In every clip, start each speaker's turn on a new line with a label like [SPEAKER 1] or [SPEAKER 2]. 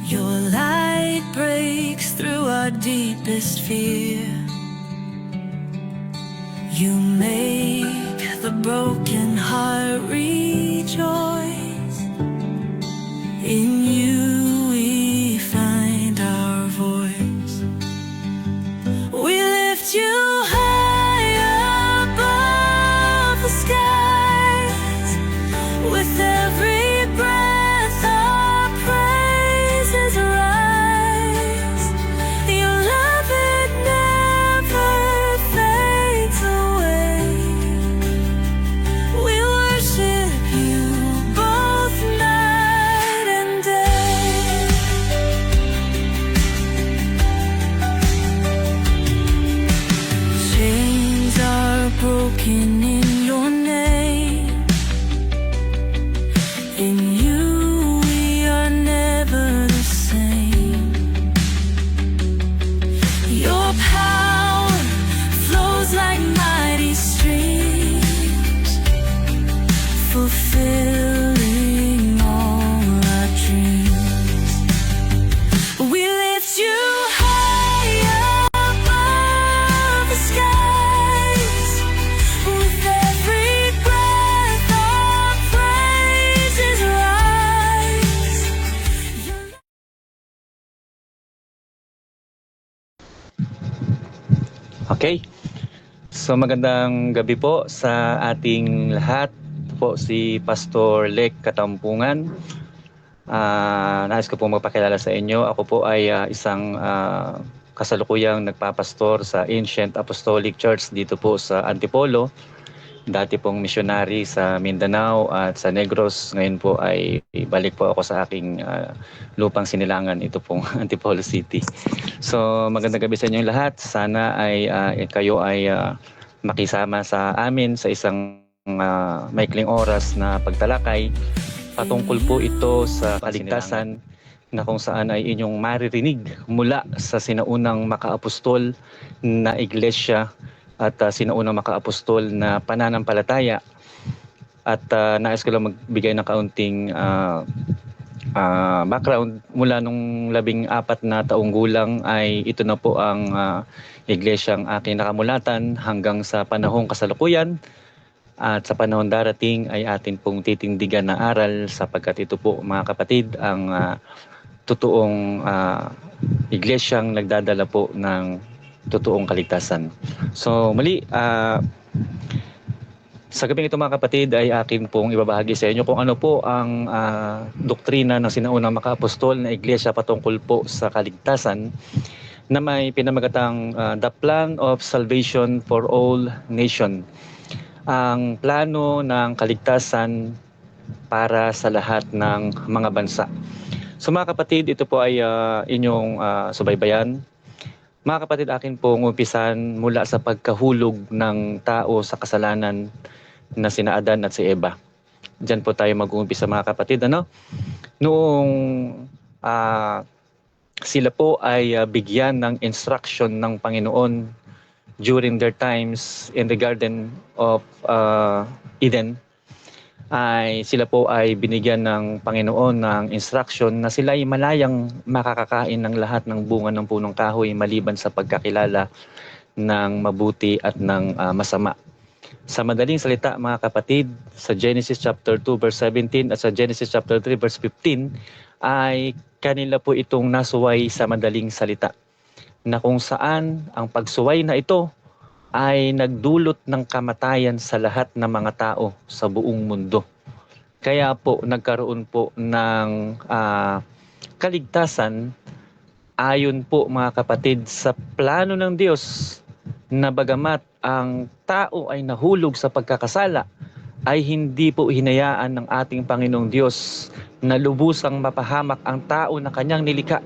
[SPEAKER 1] Your light breaks through our deepest fear. You make the broken heart rejoice. In you we find our voice. We lift you high above the skies. With every breath our praises rise. Your love, it never fades away. We worship you both night and day. Chains are broken in your name. In you we are never the same. Your power flows like mighty streams, fulfilling all our dreams. We lift you high above the skies. With every breath our praises rise.
[SPEAKER 2] Okay. So magandang gabi po sa ating lahat. Ito po si Pastor Lek Katampungan. Nais ko po magpakilala sa inyo. Ako po ay isang kasalukuyang nagpapastor sa Ancient Apostolic Church dito po sa Antipolo. Dati pong missionary sa Mindanao at sa Negros. Ngayon po ay balik po ako sa aking lupang sinilangan, ito pong Antipolo City. So magandang gabi sa inyong lahat. Sana ay kayo ay makisama sa amin sa isang maikling oras na pagtalakay. Patungkol po ito sa kaligtasan na kung saan ay inyong maririnig mula sa sinaunang makaapostol na iglesia at sinaunang makaapostol na pananampalataya. At nais ko lang magbigay ng kaunting background. Mula nung 14 na taong gulang ay ito na po ang iglesyang aking nakamulatan hanggang sa panahong kasalukuyan. At sa panahon darating ay atin pong titindigan na aral, sapagkat ito po mga kapatid ang totoong iglesyang nagdadala po ng totoong kaligtasan. So muli, sa gabing ito mga kapatid ay akin pong ibabahagi sa inyo kung ano po ang doktrina ng sinaunang makaapostol na iglesia patungkol po sa kaligtasan, na may pinamagatang The Plan of Salvation for All Nation. Ang plano ng kaligtasan para sa lahat ng mga bansa. So mga kapatid, ito po ay inyong subaybayan. Mga kapatid, akin pong umpisan mula sa pagkahulog ng tao sa kasalanan na sina Adan at si Eva. Diyan po tayo mag-uumpisa mga kapatid. Noong sila po ay bigyan ng instruction ng Panginoon during their times in the Garden of Eden, ay sila po ay binigyan ng Panginoon ng instruction na sila ay malayang makakakain ng lahat ng bunga ng punong kahoy maliban sa pagkakilala ng mabuti at ng masama. Sa madaling salita mga kapatid, sa Genesis chapter 2 verse 17 at sa Genesis chapter 3 verse 15 ay kanila po itong nasuway sa madaling salita, na kung saan ang pagsuway na ito ay nagdulot ng kamatayan sa lahat ng mga tao sa buong mundo. Kaya po nagkaroon po ng kaligtasan ayon po mga kapatid sa plano ng Diyos, na bagamat ang tao ay nahulog sa pagkakasala, ay hindi po hinayaan ng ating Panginoong Diyos na lubusang mapahamak ang tao na kanyang nilikha.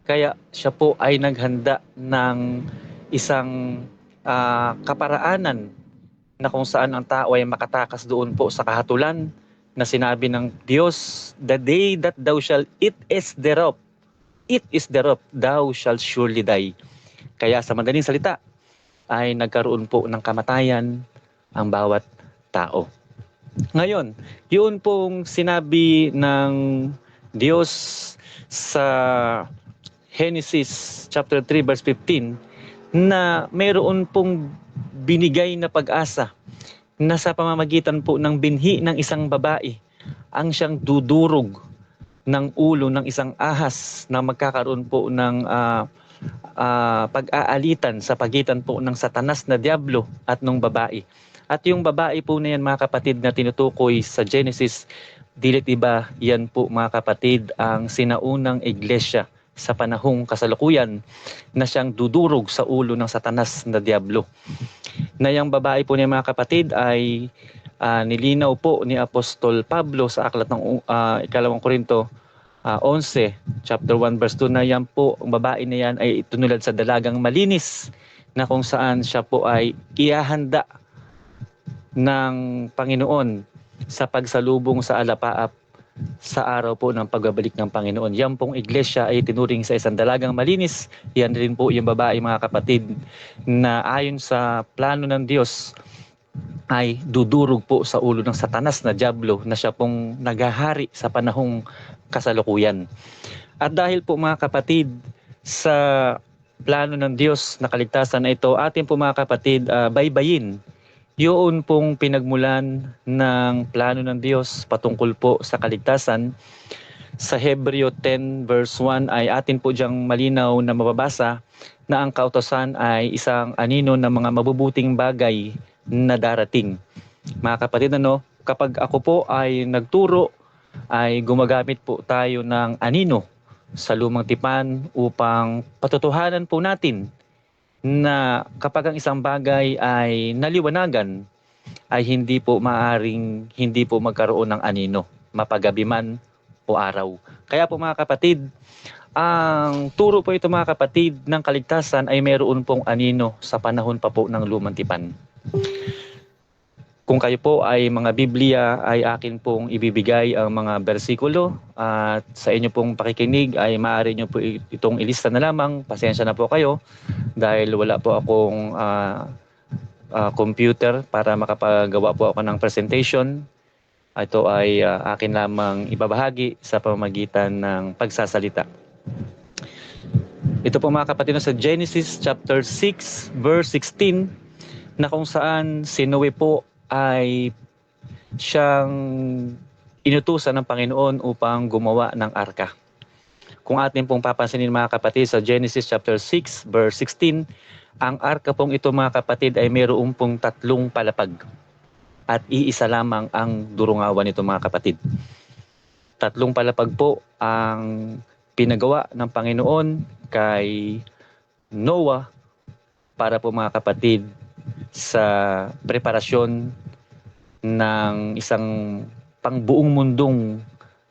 [SPEAKER 2] Kaya siya po ay naghanda ng isang kaparaanan na kung saan ang tao ay makatakas doon po sa kahatulan na sinabi ng Diyos, the day that thou shalt eat is thereof, thou shalt surely die. Kaya sa madaling salita, ay nagkaroon po ng kamatayan ang bawat tao. Ngayon, yun pong sinabi ng Diyos sa Genesis chapter 3 verse 15 na mayroon pong binigay na pag-asa na sa pamamagitan po ng binhi ng isang babae ang siyang dudurog ng ulo ng isang ahas na magkakaroon po ng pag-aalitan sa pagitan po ng satanas na diablo at ng babae. At yung babae po na yan, mga kapatid, na tinutukoy sa Genesis, dilit iba yan po, mga kapatid, ang sinaunang iglesia sa panahong kasalukuyan na siyang dudurog sa ulo ng satanas na diablo. Na yung babae po niya, mga kapatid, ay nilinaw po ni Apostol Pablo sa aklat ng ikalawang Korinto 11, chapter 1, verse 2, na yan po, ang babae na yan ay itunulad sa dalagang malinis na kung saan siya po ay ihahanda ng Panginoon sa pagsalubong sa alapaap sa araw po ng pagbabalik ng Panginoon. Yan pong iglesia ay tinuring sa isang dalagang malinis. Yan rin po yung babae, mga kapatid, na ayon sa plano ng Diyos ay dudurog po sa ulo ng satanas na diablo na siya pong naghahari sa panahong kasalukuyan. At dahil po, mga kapatid, sa plano ng Diyos na kaligtasan na ito, atin po, mga kapatid, baybayin yun pong pinagmulan ng plano ng Diyos patungkol po sa kaligtasan. Sa Hebreo 10 verse 1 ay atin po diyang malinaw na mababasa na ang kautosan ay isang anino ng mga mabubuting bagay na darating. Mga kapatid, kapag ako po ay nagturo, ay gumagamit po tayo ng anino sa lumang tipan upang patutuhanan po natin na kapag ang isang bagay ay naliwanagan, ay hindi po maaring hindi po magkaroon ng anino, mapagabi man o araw. Kaya po, mga kapatid, ang turo po ito, mga kapatid, ng kaligtasan ay mayroon pong anino sa panahon pa po ng lumang tipan. Kung kayo po ay mga Biblia, ay akin pong ibibigay ang mga bersikulo at sa inyo pong pakikinig ay maaari nyo po itong ilista na lamang. Pasensya na po kayo dahil wala po akong computer para makapagawa po ako ng presentation. Ito ay akin lamang ibabahagi sa pamamagitan ng pagsasalita. Ito po, mga kapatid, sa Genesis chapter 6 verse 16 na kung saan si Noe po ay siyang inutusan ng Panginoon upang gumawa ng arka. Kung atin pong papansinin, mga kapatid, sa Genesis chapter 6 verse 16, ang arka pong ito, mga kapatid, ay mayroon pong 3 palapag at iisa lamang ang durungawan nito, mga kapatid. 3 palapag po ang pinagawa ng Panginoon kay Noah para po, mga kapatid, sa preparasyon ng isang pangbuong mundong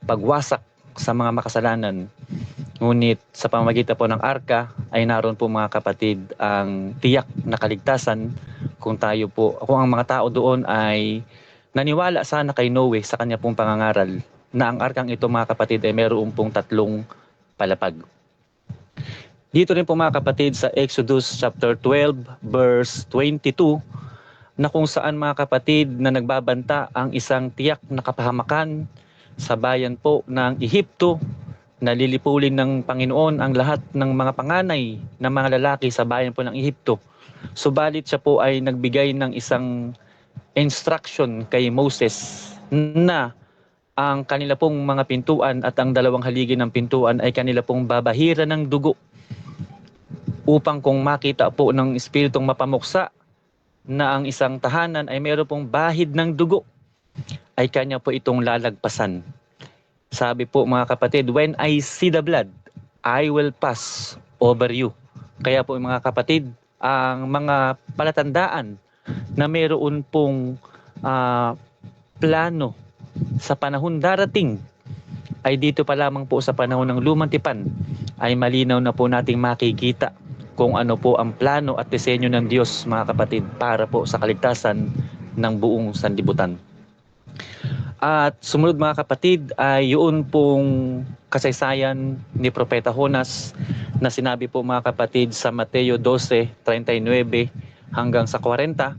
[SPEAKER 2] pagwasak sa mga makasalanan. Ngunit sa pamamagitan po ng arka ay naroon po, mga kapatid, ang tiyak na kaligtasan kung ang mga tao doon ay naniwala sana kay Noe sa kanya pong pangangaral na ang arkang ito, mga kapatid, ay mayroon pong 3 palapag. Dito rin po, mga kapatid, sa Exodus chapter 12 verse 22 na kung saan, mga kapatid, na nagbabanta ang isang tiyak na kapahamakan sa bayan po ng Ehipto, na lilipulin ng Panginoon ang lahat ng mga panganay ng mga lalaki sa bayan po ng Ehipto. Subalit siya po ay nagbigay ng isang instruction kay Moses na ang kanila pong mga pintuan at ang 2 haligi ng pintuan ay kanila pong babahiran ng dugo, upang kung makita po ng espiritong mapamuksa na ang isang tahanan ay mayroon pong bahid ng dugo, ay kanya po itong lalagpasan. Sabi po, mga kapatid, when I see the blood, I will pass over you. Kaya po, mga kapatid, ang mga palatandaan na mayroon pong plano sa panahon darating ay dito pa lamang po sa panahon ng lumang tipan ay malinaw na po nating makikita kung ano po ang plano at disenyo ng Diyos, mga kapatid, para po sa kaligtasan ng buong sanlibutan. At sumunod, mga kapatid, ay yun pong kasaysayan ni Propeta Jonas na sinabi po, mga kapatid, sa Mateo 12:39 hanggang sa 40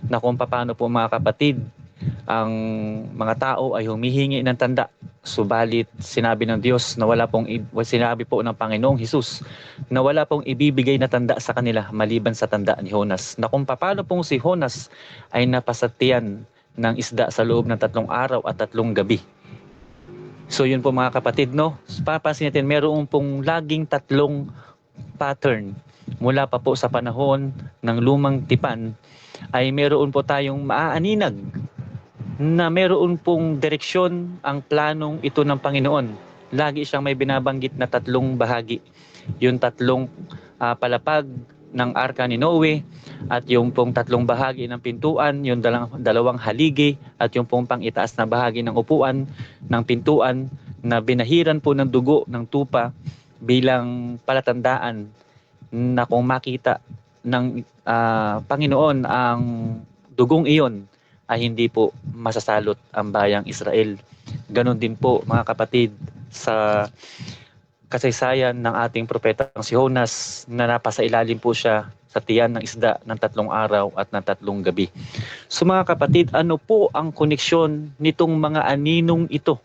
[SPEAKER 2] na kung paano po, mga kapatid, ang mga tao ay humihingi ng tanda Subalit sinabi ng Diyos na sinabi po ng Panginoong Hesus na wala pong ibibigay na tanda sa kanila maliban sa tanda ni Jonas, na kung paano pong si Jonas ay napasatian ng isda sa loob ng 3 araw at 3 gabi. So yun po mga kapatid, no? Papansin natin, meron pong laging 3 pattern mula pa po sa panahon ng lumang tipan, ay meron po tayong maaaninag na meron pong direksyon ang planong ito ng Panginoon. Lagi siyang may binabanggit na 3 bahagi. Yung 3 palapag ng arka ni Noe, at yung pong 3 bahagi ng pintuan, yung 2 haligi, at yung pong pang-itaas na bahagi ng upuan ng pintuan na binahiran po ng dugo ng tupa bilang palatandaan na kung makita ng Panginoon ang dugong iyon, ay hindi po masasalot ang bayang Israel. Ganon din po mga kapatid sa kasaysayan ng ating propetang si Jonas, na napasailalim po siya sa tiyan ng isda ng 3 araw at ng 3 gabi. So mga kapatid, ano po ang koneksyon nitong mga aninong ito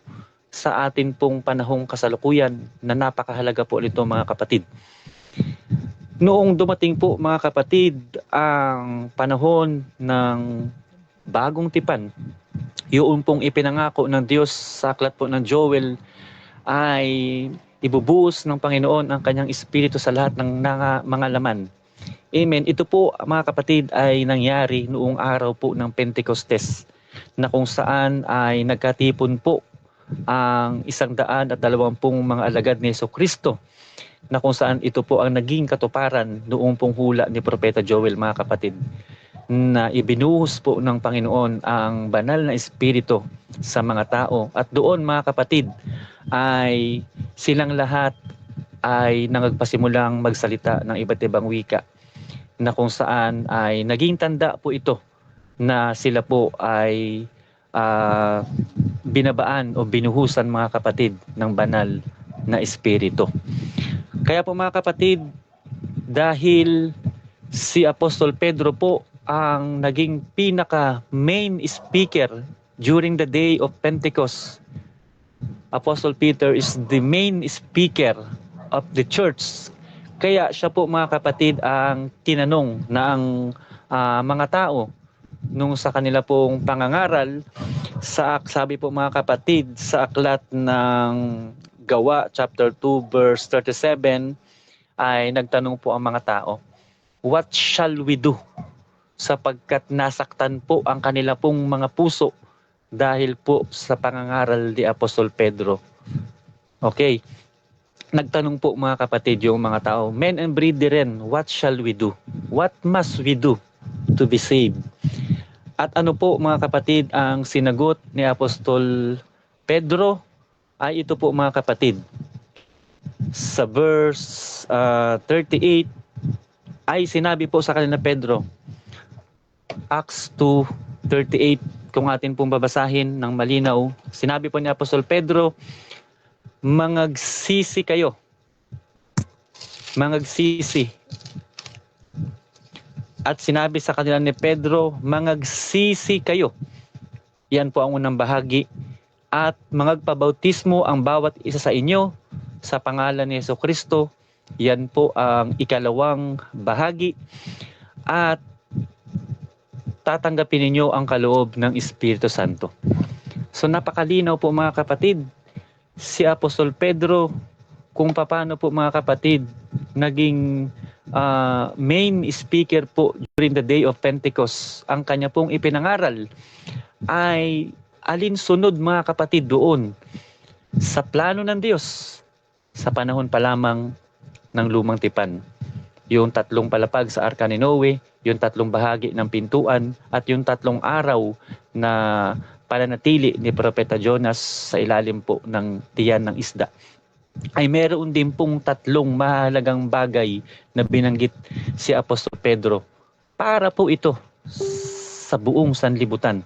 [SPEAKER 2] sa atin pong panahong kasalukuyan na napakahalaga po nito mga kapatid? Noong dumating po mga kapatid ang panahon ng bagong tipan, yun pong ipinangako ng Diyos sa aklat po ng Joel, ay ibubuhos ng Panginoon ang kanyang espiritu sa lahat ng mga laman. Amen. Ito po mga kapatid ay nangyari noong araw po ng Pentecostes, na kung saan ay nagkatipon po ang 120 mga alagad ni Jesucristo, na kung saan ito po ang naging katuparan noong pong hula ni Propeta Joel mga kapatid, na ibinuhos po ng Panginoon ang banal na espiritu sa mga tao. At doon mga kapatid ay silang lahat ay nagpasimulang magsalita ng iba't ibang wika, na kung saan ay naging tanda po ito na sila po ay binabaan o binuhusan mga kapatid ng banal na espiritu. Kaya po mga kapatid, dahil si Apostol Pedro po ang naging pinaka main speaker during the day of Pentecost. Apostle Peter is the main speaker of the church. Kaya siya po mga kapatid ang tinanong ng mga tao nung sa kanila pong pangangaral, sabi po mga kapatid sa aklat ng Gawa chapter 2 verse 37, ay nagtanong po ang mga tao, "What shall we do?" Sapagkat nasaktan po ang kanila pong mga puso dahil po sa pangangaral ni Apostol Pedro. Okay. Nagtanong po mga kapatid yung mga tao, "Men and brethren, what shall we do? What must we do to be saved?" At ano po mga kapatid ang sinagot ni Apostol Pedro? Ay ito po mga kapatid. Sa verse 38 ay sinabi po sa kanila Pedro, Acts 2:38, kung atin pong babasahin ng malinaw, sinabi po ni Apostol Pedro, "Mangagsisi kayo." Mangagsisi. At sinabi sa kanila ni Pedro, "Mangagsisi kayo." Yan po ang unang bahagi. "At mangagpabautismo ang bawat isa sa inyo sa pangalan ni Jesucristo." Yan po ang ikalawang bahagi. "At tatanggapin ninyo ang kaloob ng Espiritu Santo." So napakalinaw po mga kapatid, si Apostol Pedro kung paano po mga kapatid naging main speaker po during the day of Pentecost. Ang kanya pong ipinangaral ay alinsunod mga kapatid doon sa plano ng Diyos sa panahon pa lamang ng lumang tipan. Yung 3 palapag sa arka ni Noe, yung 3 bahagi ng pintuan, at yung 3 araw na pananatili ni Propeta Jonas sa ilalim po ng tiyan ng isda, ay meron din pong 3 mahalagang bagay na binanggit si Apostol Pedro para po ito sa buong sanlibutan.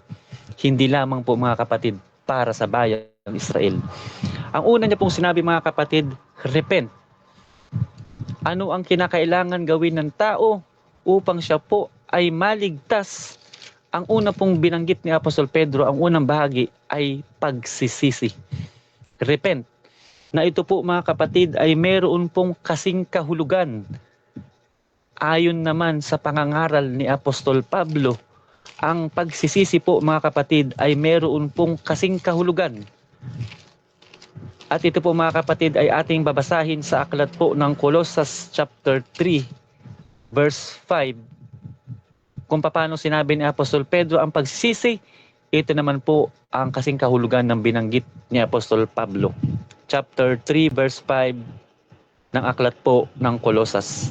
[SPEAKER 2] Hindi lamang po mga kapatid para sa bayan ng Israel. Ang una niya pong sinabi mga kapatid, repent. Ano ang kinakailangan gawin ng tao upang siya po ay maligtas? Ang una pong binanggit ni Apostol Pedro, ang unang bahagi ay pagsisisi. repent, na ito po mga kapatid ay meron pong kasing kahulugan. Ayon naman sa pangangaral ni Apostol Pablo, ang pagsisisi po mga kapatid ay meron pong kasing kahulugan. At ito po mga kapatid ay ating babasahin sa aklat po ng Colossus chapter 3 verse 5. Kung paano sinabi ni Apostol Pedro ang pagsisisi, ito naman po ang kasing kahulugan ng binanggit ni Apostol Pablo. Chapter 3 verse 5 ng aklat po ng Colossus.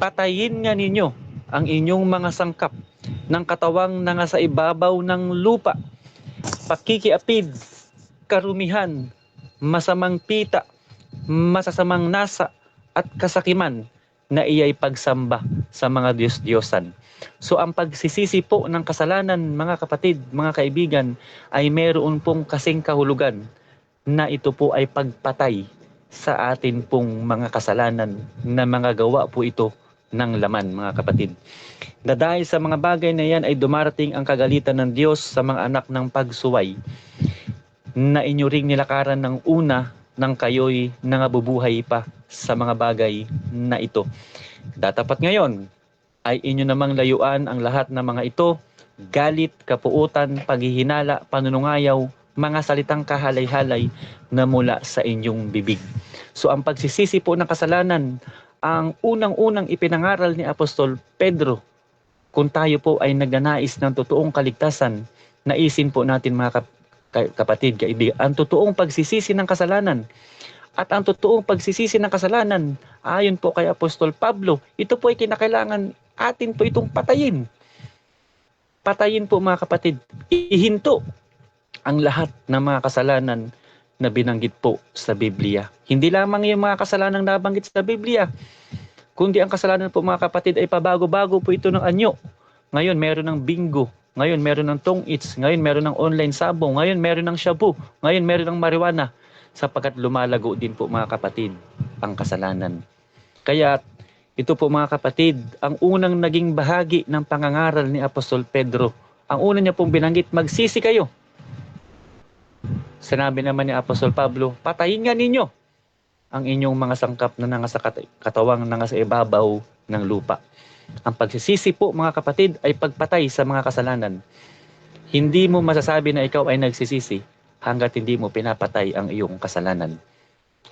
[SPEAKER 2] Patayin nga ninyo ang inyong mga sangkap ng katawang na nga sa ibabaw ng lupa, pakikiapid, karumihan, masamang pita, masasamang nasa, at kasakiman na iyay pagsamba sa mga Diyos-Diyosan. So ang pagsisisi po ng kasalanan mga kapatid, mga kaibigan, ay meron pong kasing kahulugan na ito po ay pagpatay sa atin pong mga kasalanan na mga gawa po ito ng laman mga kapatid. Na dahil sa mga bagay na yan ay dumarating ang kagalitan ng Diyos sa mga anak ng pagsuway na inyo ring nilakaran ng una nang kayo'y nangabubuhay pa sa mga bagay na ito. Datapat ngayon ay inyo namang layuan ang lahat ng mga ito: galit, kapuutan, paghihinala, panunungayaw, mga salitang kahalay-halay na mula sa inyong bibig. So ang pagsisisi po ng kasalanan, ang unang-unang ipinangaral ni Apostol Pedro, kung tayo po ay nagnanais ng totoong kaligtasan, naisin po natin mga kapatid, kaibigan, ang totoong pagsisisi ng kasalanan. At ang totoong pagsisisi ng kasalanan, ayon po kay Apostol Pablo, ito po ay kinakailangan atin po itong patayin. Patayin po mga kapatid, ihinto ang lahat ng mga kasalanan na binanggit po sa Biblia. Hindi lamang yung mga kasalanang nabanggit sa Biblia, kundi ang kasalanan po mga kapatid ay pabago-bago po ito ng anyo. Ngayon meron ng bingo, ngayon meron ng tong-its, ngayon meron ng online sabo, ngayon meron ng shabu, ngayon meron ng marijuana, sapagkat lumalago din po mga kapatid ang kasalanan. Kaya ito po mga kapatid, ang unang naging bahagi ng pangangaral ni Apostol Pedro, ang una niya pong binanggit, magsisi kayo. Sinabi naman ni Apostol Pablo, patayin nga ninyo ang inyong mga sangkap na nasa katawang nasa ibabaw ng lupa. Ang pagsisisi po mga kapatid ay pagpatay sa mga kasalanan. Hindi mo masasabi na ikaw ay nagsisisi hanggat hindi mo pinapatay ang iyong kasalanan.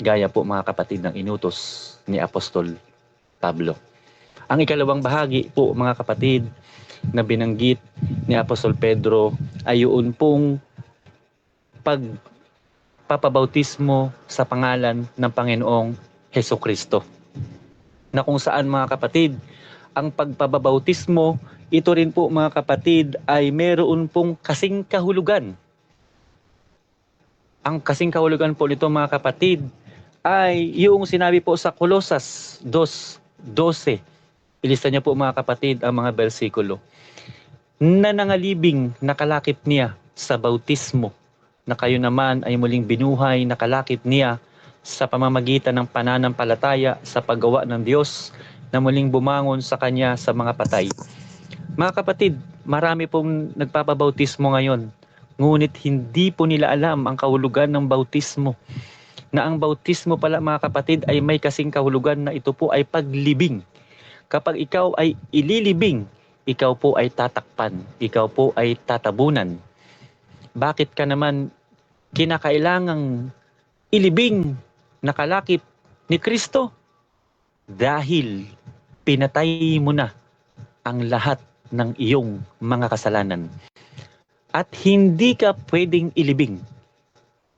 [SPEAKER 2] Gaya po mga kapatid ng inutos ni Apostol Pablo. Ang ikalawang bahagi po mga kapatid na binanggit ni Apostol Pedro ay yun pong pagpapabautismo sa pangalan ng Panginoong Hesukristo. Na kung saan mga kapatid, ang pagpapabautismo, ito rin po mga kapatid ay meron pong kasing kahulugan. Ang kasing kahulugan po nito mga kapatid ay yung sinabi po sa Colossus 2:12. Ilista niya po mga kapatid ang mga bersikulo. Na nangalibing nakalakip niya sa bautismo, na kayo naman ay muling binuhay nakalakip niya sa pamamagitan ng pananampalataya sa paggawa ng Diyos na muling bumangon sa Kanya sa mga patay. Mga kapatid, marami pong nagpapabautismo ngayon, ngunit hindi po nila alam ang kahulugan ng bautismo. Na ang bautismo pala mga kapatid ay may kasing kahulugan na ito po ay paglibing. Kapag ikaw ay ililibing, ikaw po ay tatakpan, ikaw po ay tatabunan. Bakit ka naman kinakailangang ilibing nakalakip ni Kristo? Dahil pinatay mo na ang lahat ng iyong mga kasalanan. At hindi ka pwedeng ilibing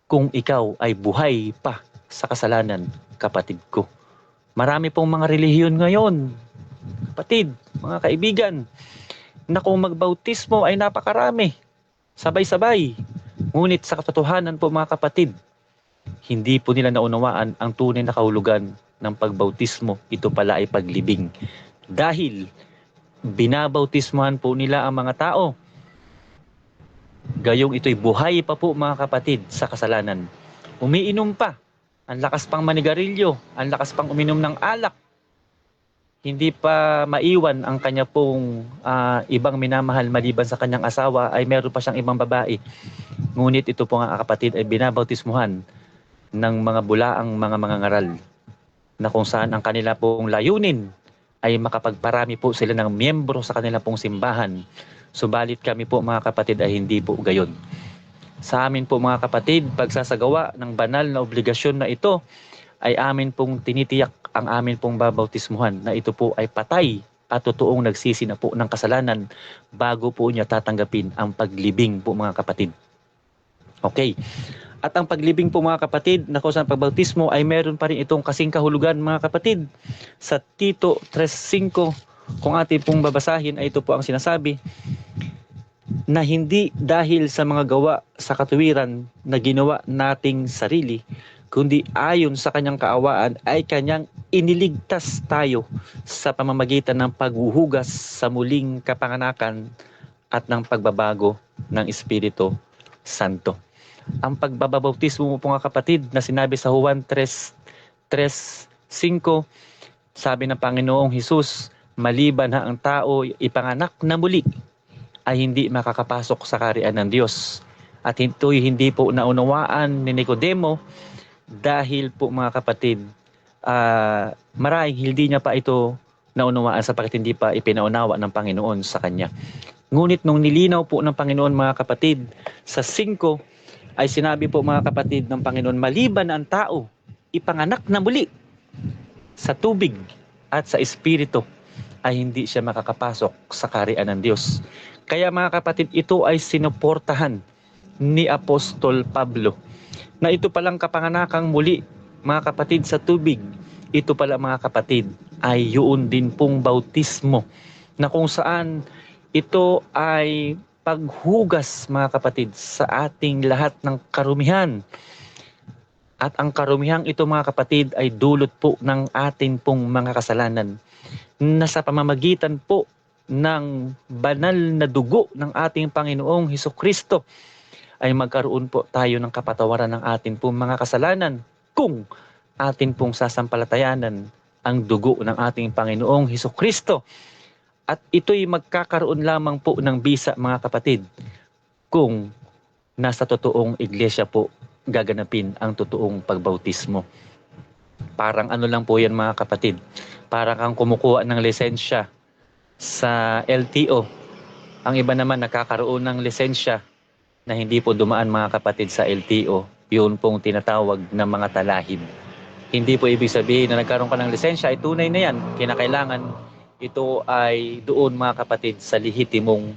[SPEAKER 2] kung ikaw ay buhay pa sa kasalanan, kapatid ko. Marami pong mga relihiyon ngayon, kapatid, mga kaibigan, na kung magbautismo ay napakarami, sabay-sabay. Ngunit sa katotohanan po mga kapatid, hindi po nila naunawaan ang tunay na kahulugan ng pagbautismo. Ito pala ay paglibing. Dahil binabautismohan po nila ang mga tao, gayong ito'y buhay pa po mga kapatid sa kasalanan. Umiinom pa, ang lakas pang manigarilyo, ang lakas pang uminom ng alak. Hindi pa maiwan ang kanya pong ibang minamahal maliban sa kanyang asawa, ay meron pa siyang ibang babae. Ngunit ito po nga kapatid ay binabautismuhan ng mga bulaang mga mangangaral na kung saan ang kanila pong layunin ay makapagparami po sila ng miyembro sa kanila pong simbahan. Subalit kami po mga kapatid ay hindi po gayon. Sa amin po mga kapatid, pagsasagawa ng banal na obligasyon na ito ay amin pong tinitiyak ang amin pong babautismuhan na ito po ay patay at totoong nagsisi na po ng kasalanan bago po niya tatanggapin ang paglibing po mga kapatid. Okay. At ang paglibing po mga kapatid na kung saan pagbautismo ay meron pa rin itong kasing kahulugan mga kapatid. Sa Tito 3:5, kung atin pong babasahin ay ito po ang sinasabi na hindi dahil sa mga gawa sa katuwiran na ginawa nating sarili, kundi ayon sa kanyang kaawaan ay kanyang iniligtas tayo sa pamamagitan ng paghuhugas sa muling kapanganakan at ng pagbabago ng Espiritu Santo. Ang pagbabautismo po mga kapatid na sinabi sa Juan 3:5, sabi ng Panginoong Hesus, maliban na ang tao ipanganak na muli ay hindi makakapasok sa kaharian ng Diyos. At ito'y hindi po naunawaan ni Nicodemo dahil po mga kapatid, marahil hindi niya pa ito naunawaan sapagkat hindi pa ipinaunawa ng Panginoon sa kanya. Ngunit nung nilinaw po ng Panginoon mga kapatid, sa 5 ay sinabi po mga kapatid ng Panginoon, maliban ang tao ipanganak na muli sa tubig at sa Espiritu ay hindi siya makakapasok sa kaharian ng Diyos. Kaya mga kapatid, ito ay sinuportahan ni Apostol Pablo na ito palang kapanganakang muli mga kapatid sa tubig, ito pala mga kapatid ay yun din pong bautismo na kung saan ito ay paghugas mga kapatid sa ating lahat ng karumihan. At ang karumihang ito mga kapatid ay dulot po ng ating pong mga kasalanan na sa pamamagitan po ng banal na dugo ng ating Panginoong Hesukristo ay magkaroon po tayo ng kapatawaran ng ating pong mga kasalanan kung atin pong sasampalatayanan ang dugo ng ating Panginoong Hesukristo. At ito'y magkakaroon lamang po ng bisa mga kapatid kung nasa totoong iglesia po gaganapin ang totoong pagbautismo. Parang ano lang po yan mga kapatid, parang kang kumukuha ng lisensya sa LTO. Ang iba naman nakakaroon ng lisensya na hindi po dumaan mga kapatid sa LTO. Yun pong tinatawag na mga talahib. Hindi po ibig sabihin na nagkaroon ka ng lisensya ay tunay na yan. Kinakailangan ito ay doon mga kapatid sa lehitimong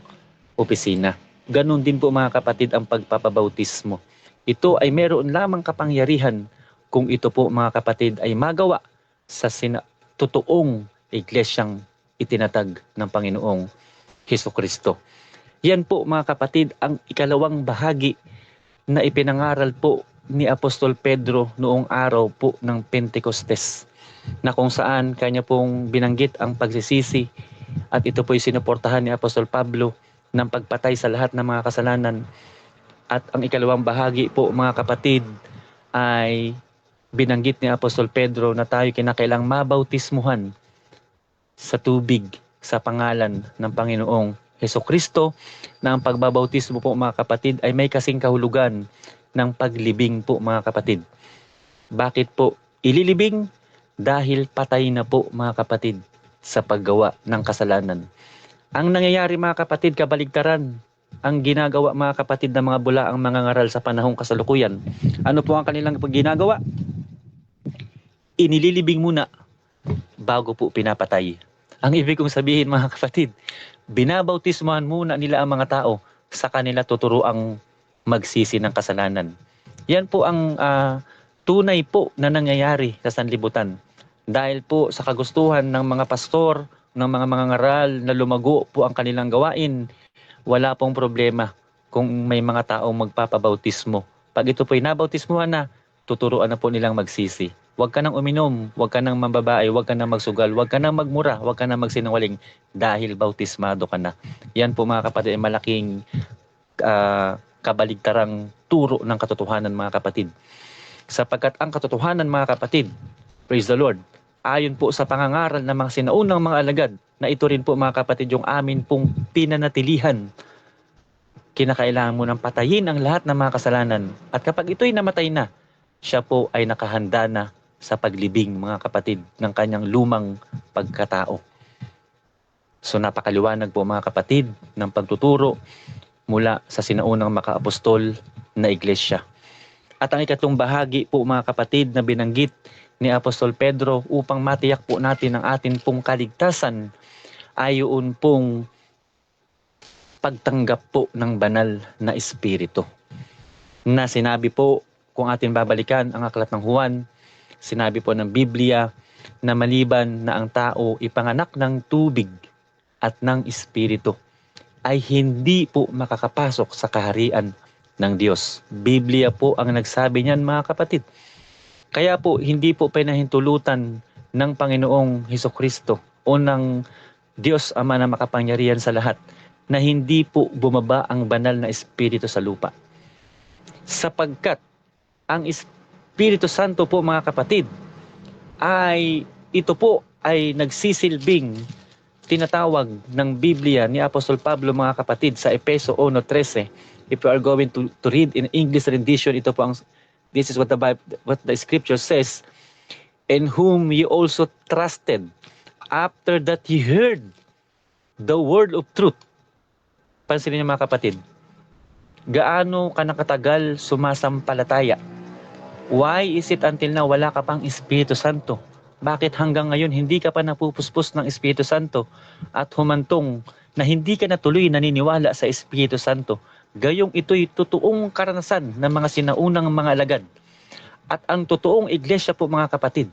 [SPEAKER 2] opisina. Ganon din po mga kapatid ang pagpapabautismo. Ito ay meron lamang kapangyarihan kung ito po mga kapatid ay magawa sa totoong iglesyang itinatag ng Panginoong Hesukristo. Yan po mga kapatid ang ikalawang bahagi na ipinangaral po ni Apostol Pedro noong araw po ng Pentecostes, na kung saan kanya pong binanggit ang pagsisisi at ito po'y sinuportahan ni Apostol Pablo ng pagpatay sa lahat ng mga kasalanan. At ang ikalawang bahagi po mga kapatid ay binanggit ni Apostol Pedro na tayo kinakailang mabautismuhan sa tubig sa pangalan ng Panginoong Hesukristo, na ang pagbabautismo po mga kapatid ay may kasing kahulugan ng paglibing po mga kapatid. Bakit po ililibing? Dahil patay na po mga kapatid sa paggawa ng kasalanan. Ang nangyayari mga kapatid, kabaligtaran ang ginagawa mga kapatid ng mga bulaang mangangaral sa panahong kasalukuyan. Ano po ang kanilang ginagawa? Inililibing muna bago po pinapatay. Ang ibig kong sabihin mga kapatid, binabautismuhan muna nila ang mga tao sa kanila tuturuang magsisi ng kasalanan. Yan po ang tunay po na nangyayari sa sanlibutan. Dahil po sa kagustuhan ng mga pastor, ng mga mangangaral na lumago po ang kanilang gawain, wala pong problema kung may mga taong magpapabautismo. Pag ito po'y nabautismuhan na, tuturuan na po nilang magsisi. Huwag ka nang uminom, huwag ka nang mambabae, huwag ka nang magsugal, huwag ka nang magmura, huwag ka nang magsinungaling dahil bautismado ka na. Yan po mga kapatid ay malaking kabaligtarang turo ng katotohanan mga kapatid. Sapagkat ang katotohanan mga kapatid, praise the Lord, ayon po sa pangangaral ng mga sinaunang mga alagad, na ito rin po mga kapatid yung amin pong pinanatilihan. Kinakailangan mo nang patayin ang lahat ng mga kasalanan. At kapag ito'y namatay na, siya po ay nakahanda na sa paglibing, mga kapatid, ng kanyang lumang pagkatao. So napakaliwanag po, mga kapatid, ng pagtuturo mula sa sinaunang makaapostol na iglesia. At ang ikatlong bahagi po, mga kapatid, na binanggit ni Apostol Pedro upang matiyak po natin ang atin pong kaligtasan ay yun pong pagtanggap po ng banal na espiritu. Na sinabi po, kung atin babalikan ang aklat ng Juan, sinabi po ng Biblia na maliban na ang tao ipanganak ng tubig at ng espiritu, ay hindi po makakapasok sa kaharian ng Diyos. Biblia po ang nagsabi niyan, mga kapatid. Kaya po, hindi po pinahintulutan ng Panginoong Hesukristo o ng Diyos Ama na makapangyarihan sa lahat na hindi po bumaba ang banal na espiritu sa lupa. Sapagkat ang Espiritu Santo po, mga kapatid, ay ito po ay nagsisilbing tinatawag ng Biblia ni Apostol Pablo, mga kapatid, sa Efeso 1:13. If you are going to read in English rendition, ito po ang, this is what the scripture says, "In whom ye also trusted, after that ye heard the word of truth." Pansinin niyo, mga kapatid, gaano ka nakatagal sumasampalataya? Why is it until now wala ka pang Espiritu Santo? Bakit hanggang ngayon hindi ka pa napupuspos ng Espiritu Santo at humantong na hindi ka natuloy naniniwala sa Espiritu Santo? Gayong ito'y totoong karanasan ng mga sinaunang mga alagad. At ang totoong iglesia po, mga kapatid,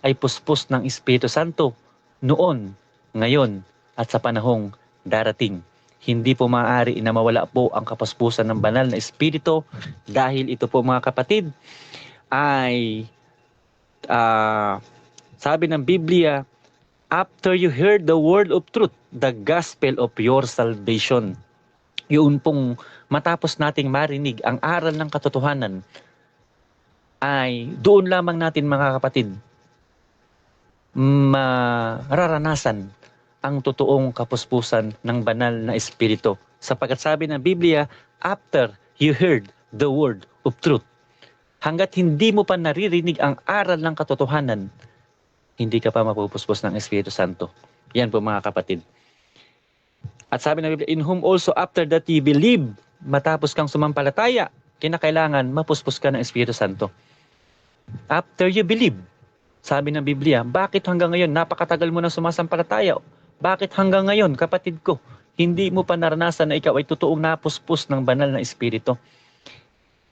[SPEAKER 2] ay puspos ng Espiritu Santo noon, ngayon, at sa panahong darating. Hindi po maaari na mawala po ang kapuspusan ng banal na Espiritu dahil ito po, mga kapatid, ay sabi ng Biblia, after you heard the word of truth, the gospel of your salvation. Yun pong matapos nating marinig ang aral ng katotohanan, ay doon lamang natin, mga kapatid, mararanasan ang totoong kapuspusan ng banal na espiritu. Sapagkat sabi ng Biblia, after you heard the word of truth. Hanggat hindi mo pa naririnig ang aral ng katotohanan, hindi ka pa mapupuspos ng Espiritu Santo. Yan po, mga kapatid. At sabi ng Biblia, in whom also after that ye believe, matapos kang sumampalataya, kinakailangan mapuspos ka ng Espiritu Santo. After you believe, sabi ng Biblia, bakit hanggang ngayon, napakatagal mo na sumasampalataya? Bakit hanggang ngayon, kapatid ko, hindi mo pa naranasan na ikaw ay totoong napuspos ng banal na Espiritu?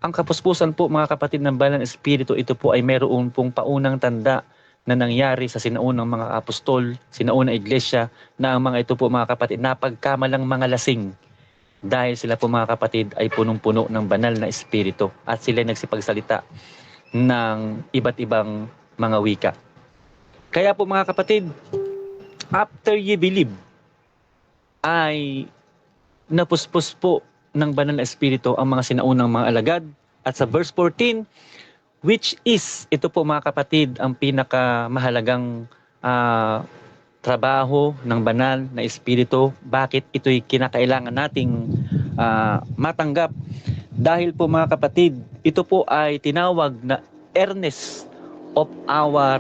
[SPEAKER 2] Ang kapuspusan po, mga kapatid, ng banal na Espiritu, ito po ay mayroon pong paunang tanda na nangyari sa sinaunang mga apostol, sinaunang iglesia, na ang mga ito po, mga kapatid, napagkamalang mga lasing dahil sila po, mga kapatid, ay punong-puno ng banal na espiritu at sila nagsipagsalita ng iba't ibang mga wika. Kaya po, mga kapatid, after ye believe, ay napuspos po ng banal na espiritu ang mga sinaunang mga alagad. At sa verse 14, which is, ito po, mga kapatid, ang pinakamahalagang trabaho ng banal na espiritu. Bakit ito'y kinakailangan nating matanggap? Dahil po, mga kapatid, ito po ay tinawag na earnest of our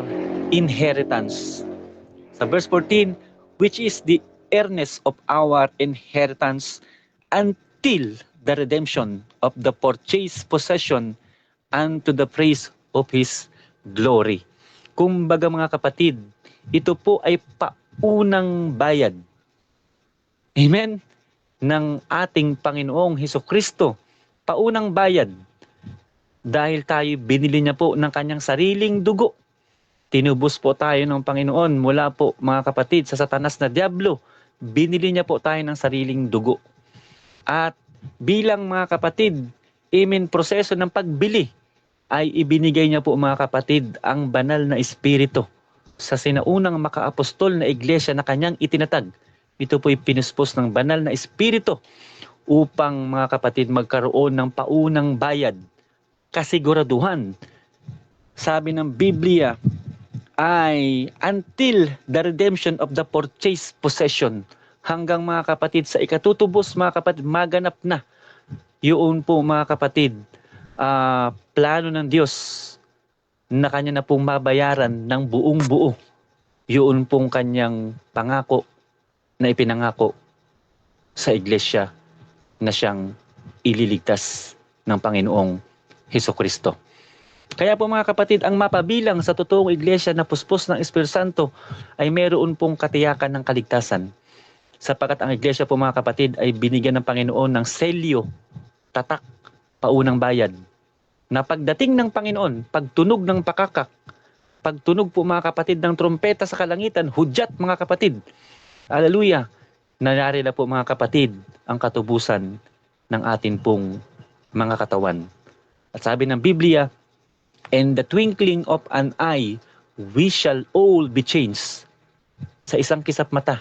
[SPEAKER 2] inheritance. Sa verse 14, which is the earnest of our inheritance until the redemption of the purchased possession unto the praise of His glory. Kumbaga, mga kapatid, ito po ay paunang bayad. Amen? Ng ating Panginoong Hesukristo. Paunang bayad. Dahil tayo binili niya po ng kanyang sariling dugo. Tinubos po tayo ng Panginoon mula po, mga kapatid, sa satanas na diablo. Binili niya po tayo ng sariling dugo. At bilang, mga kapatid, proseso ng pagbili, ay ibinigay niya po, mga kapatid, ang banal na espiritu sa sinaunang makaapostol na iglesia na kanyang itinatag. Ito po'y pinuspos ng banal na espiritu upang, mga kapatid, magkaroon ng paunang bayad, kasiguraduhan. Sabi ng Biblia ay until the redemption of the purchased possession, hanggang, mga kapatid, sa ikatutubos, mga kapatid, maganap na yun po, mga kapatid, plano ng Diyos na kanya na pong mabayaran ng buong buo yun pong kanyang pangako na ipinangako sa iglesia na siyang ililigtas ng Panginoong Hesukristo. Kaya po mga kapatid, ang mapabilang sa totoong iglesia na puspos ng Espiritu Santo ay meron pong katiyakan ng kaligtasan. Sapagkat ang iglesia po mga kapatid ay binigyan ng Panginoon ng selyo, tatak, paunang bayad. Na pagdating ng Panginoon, pagtunog ng pakakak, pagtunog po mga kapatid ng trompeta sa kalangitan, hudyat mga kapatid. Hallelujah! Nangyari na po mga kapatid ang katubusan ng atin pong mga katawan. At sabi ng Biblia, "In the twinkling of an eye, we shall all be changed." Sa isang kisap mata,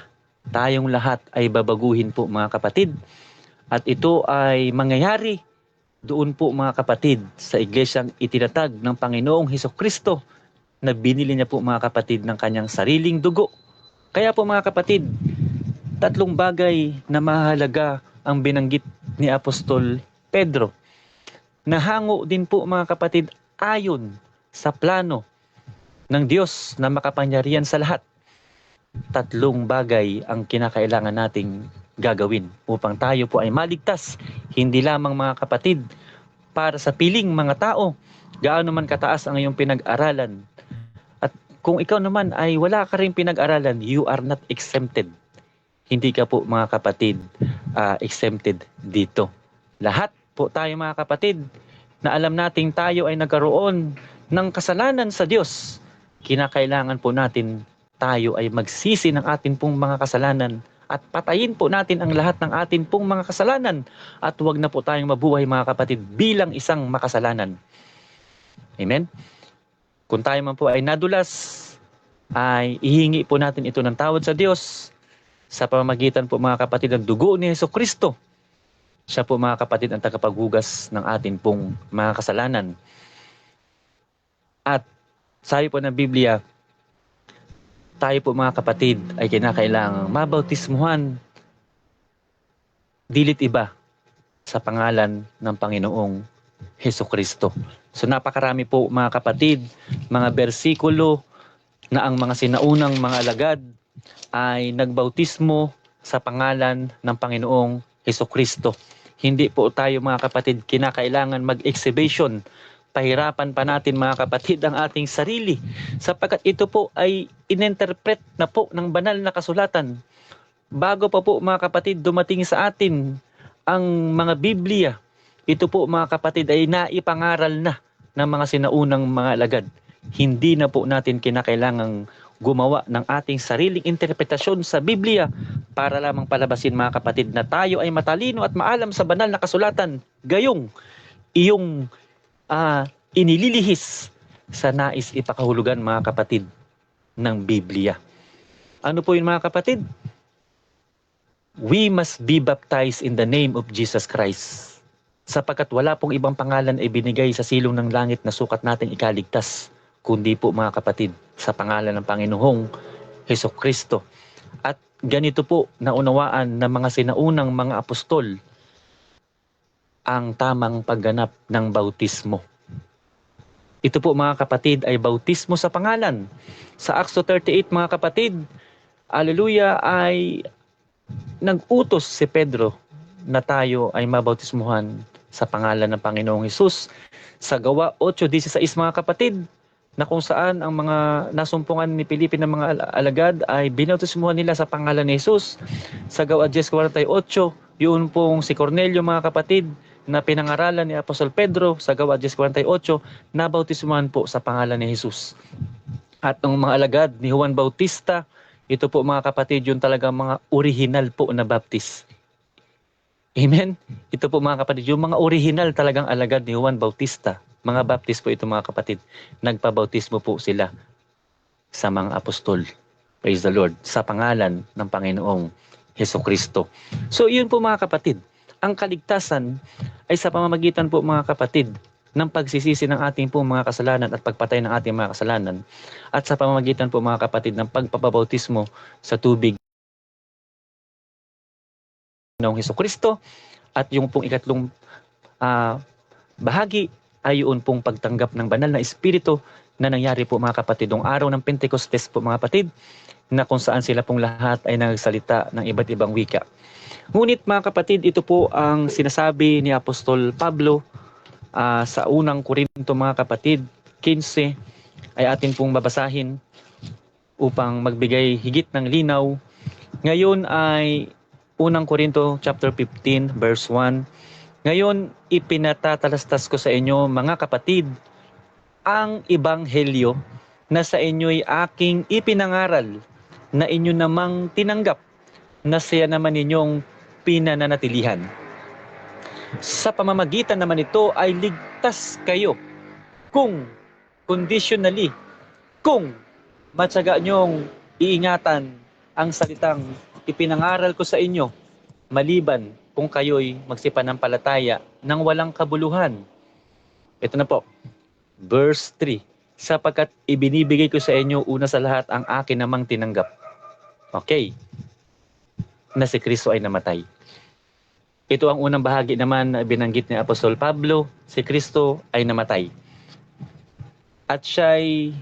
[SPEAKER 2] tayong lahat ay babaguhin po mga kapatid. At ito ay mangyayari doon po mga kapatid sa iglesyang itinatag ng Panginoong Hesukristo na binili niya po mga kapatid ng kanyang sariling dugo. Kaya po mga kapatid, tatlong bagay na mahalaga ang binanggit ni Apostol Pedro. Nahango din po mga kapatid ayon sa plano ng Diyos na makapangyarihan sa lahat. Tatlong bagay ang kinakailangan nating gagawin upang tayo po ay maligtas. Hindi lamang mga kapatid para sa piling mga tao, gaano man kataas ang iyong pinag-aralan. At kung ikaw naman ay wala ka rin pinag-aralan, you are not exempted. Hindi ka po mga kapatid exempted dito. Lahat po tayo mga kapatid na alam nating tayo ay nagkaroon ng kasalanan sa Diyos. Kinakailangan po natin tayo ay magsisi ng atin pong mga kasalanan at patayin po natin ang lahat ng atin pong mga kasalanan at huwag na po tayong mabuhay mga kapatid bilang isang makasalanan. Amen? Kung tayo man po ay nadulas, ay ihingi po natin ito ng tawad sa Diyos sa pamamagitan po mga kapatid ng dugo ni Hesukristo. Siya po mga kapatid ang tagapaghugas ng atin pong mga kasalanan. At sabi po ng Biblia, tayo po mga kapatid ay kinakailangang mabautismuhan dilit iba sa pangalan ng Panginoong Hesukristo. So napakarami po mga kapatid, mga bersikulo na ang mga sinaunang mga alagad ay nagbautismo sa pangalan ng Panginoong Hesukristo. Hindi po tayo mga kapatid kinakailangan mag-exhibition. Pahirapan pa natin mga kapatid ang ating sarili sapagkat ito po ay ininterpret na po ng banal na kasulatan. Bago pa po mga kapatid dumating sa atin ang mga Biblia, ito po mga kapatid ay naipangaral na ng mga sinaunang mga alagad. Hindi na po natin kinakailangang gumawa ng ating sariling interpretasyon sa Biblia para lamang palabasin mga kapatid na tayo ay matalino at maalam sa banal na kasulatan. Gayong iyong inililihis sa nais ipakahulugan mga kapatid ng Biblia. Ano po yun mga kapatid? We must be baptized in the name of Jesus Christ. Sapagkat wala pong ibang pangalan ay binigay sa silong ng langit na sukat nating ikaligtas, kundi po mga kapatid sa pangalan ng Panginoong Hesukristo. At ganito po naunawaan ng mga sinaunang mga apostol ang tamang pagganap ng bautismo. Ito po mga kapatid ay bautismo sa pangalan. Sa Acts 38 mga kapatid, hallelujah, ay nag-utos si Pedro na tayo ay mabautismuhan sa pangalan ng Panginoong Hesus. Sa Gawa 8:16 mga kapatid, na kung saan ang mga nasumpungan ni Felipe ng mga alagad ay binautismuhan nila sa pangalan ni Hesus. Sa Gawa 10:48, yun pong si Cornelio mga kapatid, na pinangaralan ni Apostol Pedro sa Gawa 10:48, nabautismuhan po sa pangalan ni Hesus. At ang mga alagad ni Juan Bautista, ito po mga kapatid, yung talagang mga original po na baptist. Amen? Ito po mga kapatid, yung mga original talagang alagad ni Juan Bautista. Mga baptist po ito mga kapatid. Nagpabautismo po sila sa mga apostol. Praise the Lord. Sa pangalan ng Panginoong Hesukristo. So yun po mga kapatid. Ang kaligtasan ay sa pamamagitan po mga kapatid ng pagsisisi ng ating po mga kasalanan at pagpatay ng ating mga kasalanan at sa pamamagitan po mga kapatid ng pagpapabautismo sa tubig ng Hesukristo at yung pong ikatlong bahagi ay yun pong pagtanggap ng banal na Espiritu na nangyari po mga kapatid noong araw ng Pentecostes po mga kapatid, na kung saan sila pong lahat ay nagsalita ng iba't ibang wika. Ngunit mga kapatid, ito po ang sinasabi ni Apostol Pablo sa unang Korinto mga kapatid, 15 ay atin pong babasahin upang magbigay higit ng linaw. Ngayon ay unang Korinto chapter 15 verse 1. Ngayon ipinatatalastas ko sa inyo mga kapatid ang ebanghelyo na sa inyo'y aking ipinangaral, na inyo namang tinanggap, na siya naman ninyong pinananatilihan. Sa pamamagitan naman ito ay ligtas kayo kung conditionally, kung matyaga nyong iingatan ang salitang ipinangaral ko sa inyo, maliban kung kayo'y magsipanampalataya ng walang kabuluhan. Ito na po, verse 3. Sapagkat ibinibigay ko sa inyo una sa lahat ang akin namang tinanggap. Okay. Na si Kristo ay namatay. Ito ang unang bahagi naman na binanggit ni Apostol Pablo, si Kristo ay namatay. At siya'y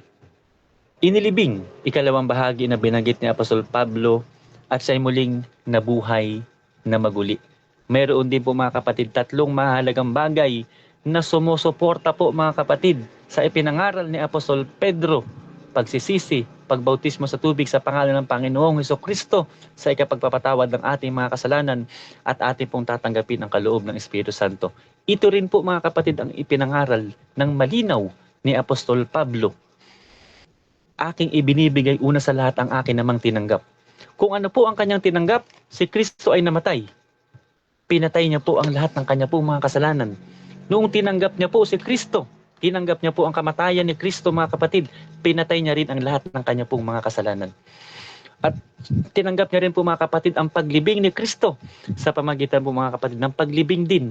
[SPEAKER 2] inilibing, ikalawang bahagi na binanggit ni Apostol Pablo, at siya'y muling nabuhay na maguli. Mayroon din po mga kapatid tatlong mahalagang bagay na sumusuporta po mga kapatid sa ipinangaral ni Apostol Pedro: pagsisisi, pagbautismo sa tubig sa pangalan ng Panginoong Hesukristo sa ikapagpapatawad ng ating mga kasalanan, at ating pong tatanggapin ang kaloob ng Espiritu Santo. Ito rin po mga kapatid ang ipinangaral ng malinaw ni Apostol Pablo. Aking ibinibigay una sa lahat ang akin namang tinanggap. Kung ano po ang kanyang tinanggap, si Kristo ay namatay. Pinatay niya po ang lahat ng kanya po mga kasalanan. Noong tinanggap niya po si Kristo, tinanggap niya po ang kamatayan ni Kristo mga kapatid, pinatay niya rin ang lahat ng kanya pong mga kasalanan. At tinanggap niya rin po mga kapatid ang paglibing ni Kristo sa pamamagitan po mga kapatid ng paglibing din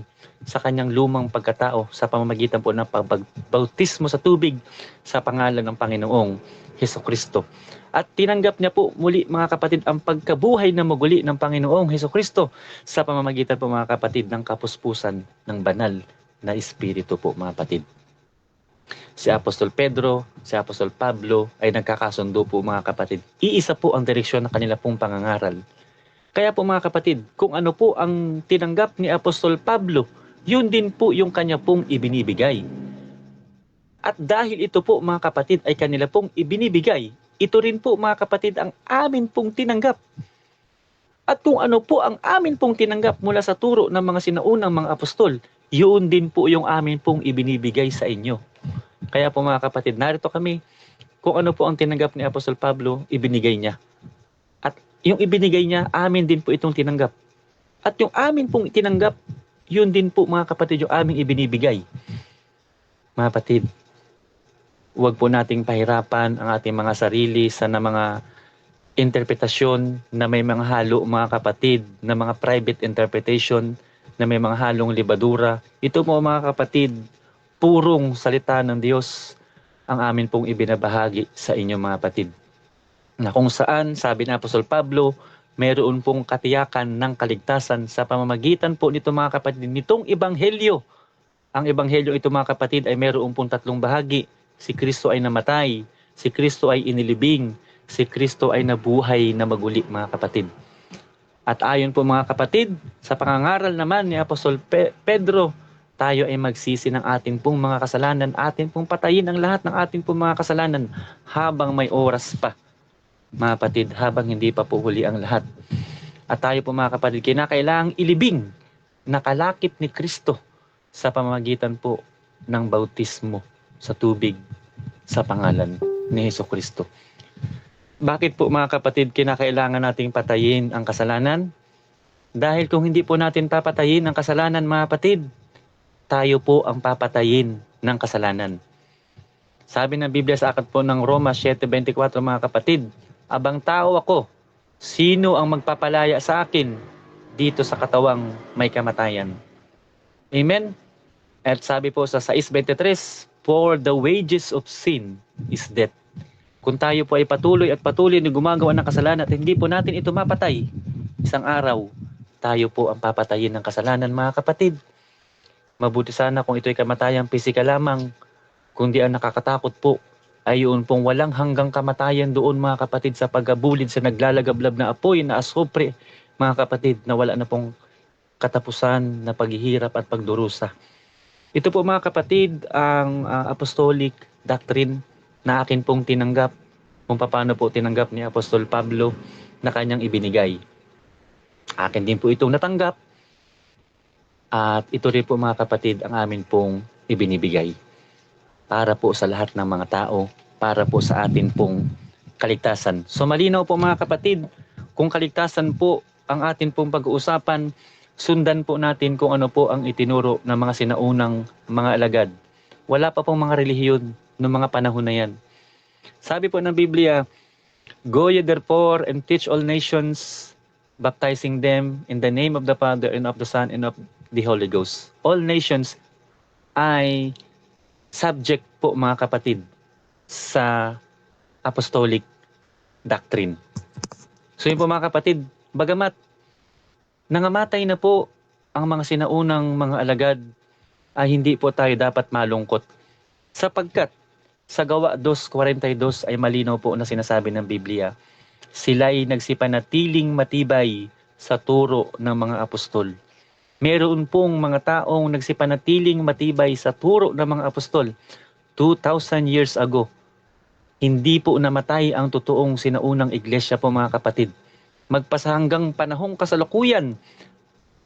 [SPEAKER 2] sa kanyang lumang pagkatao sa pamamagitan po ng pagbautismo sa tubig sa pangalan ng Panginoong Hesukristo. At tinanggap niya po muli mga kapatid ang pagkabuhay na maguli ng Panginoong Hesukristo sa pamamagitan po mga kapatid ng kapuspusan ng banal na Espiritu po mga kapatid. Si Apostol Pedro, si Apostol Pablo ay nagkakasundo po mga kapatid. Iisa po ang direksyon ng kanila pong pangangaral. Kaya po mga kapatid, kung ano po ang tinanggap ni Apostol Pablo, yun din po yung kanya pong ibinibigay. At dahil ito po mga kapatid ay kanila pong ibinibigay, ito rin po mga kapatid ang amin pong tinanggap. At kung ano po ang amin pong tinanggap mula sa turo ng mga sinaunang mga apostol, yun din po yung amin pong ibinibigay sa inyo. Kaya po mga kapatid, narito kami. Kung ano po ang tinanggap ni Apostol Pablo, ibinigay niya. At yung ibinigay niya, amin din po itong tinanggap. At yung amin pong tinanggap, yun din po mga kapatid yung aming ibinibigay. Mga kapatid, huwag po nating pahirapan ang ating mga sarili sa mga interpretasyon na may mga halo mga kapatid, na mga private interpretation, na may mga halong libadura. Ito po mga kapatid, purong salita ng Diyos ang amin pong ibinabahagi sa inyo mga kapatid. Na kung saan, sabi ni Apostol Pablo, mayroon pong katiyakan ng kaligtasan sa pamamagitan po nito mga kapatid, nitong ebanghelyo. Ang ebanghelyo ito mga kapatid ay mayroon pong tatlong bahagi. Si Kristo ay namatay, si Kristo ay inilibing, si Kristo ay nabuhay na maguli mga kapatid. At ayon po mga kapatid, sa pangangaral naman ni Apostol Pedro, tayo ay magsisi ng ating pong mga kasalanan, atin pong patayin ang lahat ng ating pong mga kasalanan habang may oras pa. Mga kapatid, habang hindi pa po huli ang lahat. At tayo po mga kapatid, kinakailangang ilibing, nakalakip ni Kristo sa pamamagitan po ng bautismo sa tubig sa pangalan ni Hesukristo. Bakit po mga kapatid kinakailangan nating patayin ang kasalanan? Dahil kung hindi po natin papatayin ang kasalanan mga kapatid, tayo po ang papatayin ng kasalanan. Sabi ng Biblia sa aklat po ng Roma 7:24 mga kapatid, abang tao ako, sino ang magpapalaya sa akin dito sa katawang may kamatayan? Amen? At sabi po sa 6:23, for the wages of sin is death. Kung tayo po ay patuloy na gumagawa ng kasalanan at hindi po natin ito mapatay, isang araw, tayo po ang papatayin ng kasalanan mga kapatid. Mabuti sana kung ito'y kamatayang pisikal lamang, kundi ang nakakatakot po ay yun pong walang hanggang kamatayan doon mga kapatid sa pagabulid sa naglalagablab na apoy na asupre mga kapatid na wala na pong katapusan na paghihirap at pagdurusa. Ito po mga kapatid ang apostolic doctrine na akin pong tinanggap kung paano po tinanggap ni Apostol Pablo na kanyang ibinigay. Akin din po itong natanggap at ito rin po mga kapatid ang amin pong ibinibigay para po sa lahat ng mga tao, para po sa atin pong kaligtasan. So malinaw po mga kapatid, kung kaligtasan po ang atin pong pag-uusapan, sundan po natin kung ano po ang itinuro ng mga sinaunang mga alagad. Wala pa pong mga relihiyon noong mga panahon na yan. Sabi po ng Biblia, "Go ye therefore and teach all nations, baptizing them in the name of the Father and of the Son and of the Holy Ghost." All nations ay subject po mga kapatid sa apostolic doctrine. So yun po mga kapatid, bagamat nangamatay na po ang mga sinaunang mga alagad, ay hindi po tayo dapat malungkot. Sapagkat sa Gawa 2:42 ay malinaw po na sinasabi ng Biblia, sila'y nagsipanatiling matibay sa turo ng mga apostol. Meron pong mga taong nagsipanatiling matibay sa turo ng mga apostol 2,000 years ago. Hindi po namatay ang totoong sinaunang iglesia po mga kapatid. Magpasa hanggang panahong kasalukuyan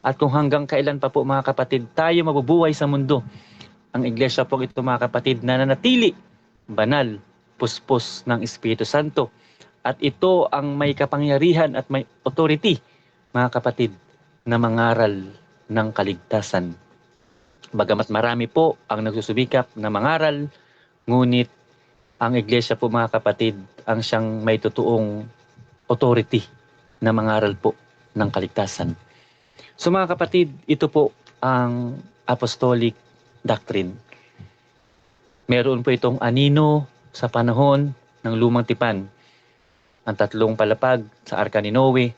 [SPEAKER 2] at kung hanggang kailan pa po mga kapatid tayo mabubuhay sa mundo, ang iglesia po ito mga kapatid nananatili banal, puspos ng Espiritu Santo. At ito ang may kapangyarihan at may authority mga kapatid na mangaral ng kaligtasan. Bagamat marami po ang nagsusubikap na mangaral, ngunit ang iglesia po mga kapatid ang siyang may totoong authority na mangaral po ng kaligtasan. So mga kapatid, ito po ang apostolic doctrine. Meron po itong anino sa panahon ng Lumang Tipan. Ang 3 palapag sa Arka ni Noe,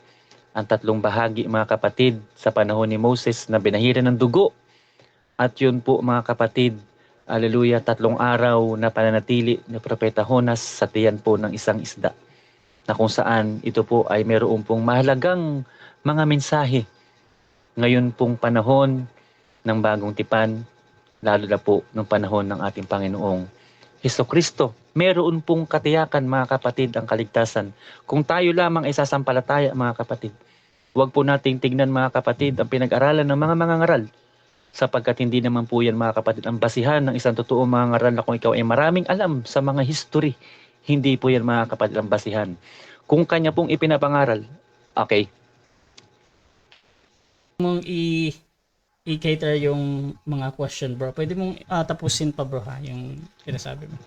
[SPEAKER 2] ang 3 bahagi mga kapatid sa panahon ni Moses na binahiran ng dugo. At yun po mga kapatid, haleluya, 3 araw na pananatili ni Propeta Jonas sa tiyan po ng isang isda. Na kung saan ito po ay meron pong mahalagang mga mensahe. Ngayon pong panahon ng bagong tipan, lalo na po ng panahon ng ating Panginoong Hesukristo. Meron pong katiyakan mga kapatid ang kaligtasan. Kung tayo lamang ay sasampalataya mga kapatid, huwag po nating tignan mga kapatid ang pinag-aralan ng mga mangangaral. Sapagkat hindi naman po yan mga kapatid ang basihan ng isang totoong mangangaral na kung ikaw ay maraming alam sa mga history. Hindi po yan mga kapatid ang basihan. Kung kanya pong ipinapangaral, okay.
[SPEAKER 3] Mong i-cater yung mga question bro. Pwede mong tapusin pa bro ha, yung sinasabi mo.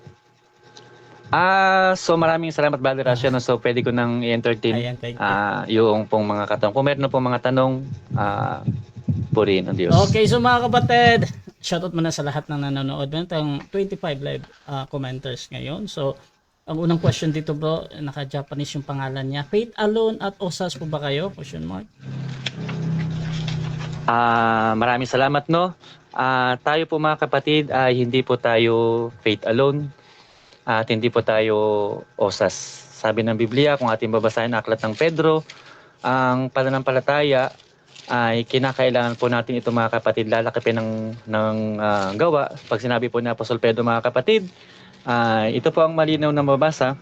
[SPEAKER 2] So maraming salamat Brother Rasha. So pwede ko nang i-entertain
[SPEAKER 3] Ayan, thank you.
[SPEAKER 2] yung pong mga katanong. Kung meron na pong mga tanong, purihin ang Diyos.
[SPEAKER 3] Okay, so mga kapatid, shoutout muna sa lahat ng nanonood. Meron tayong 25 live commenters ngayon. So, ang unang question dito bro, naka-Japanese yung pangalan niya. Faith alone at OSAS po ba kayo? Question mark.
[SPEAKER 2] Maraming salamat no. Tayo po mga kapatid ay hindi po tayo faith alone at hindi po tayo OSAS. Sabi ng Biblia, kung ating babasahin ang aklat ng Pedro, ang pananampalataya ay kinakailangan po natin ito mga kapatid lalakipin ng gawa. Pag sinabi po ni Apostol Pedro mga kapatid, ito po ang malinaw na mabasa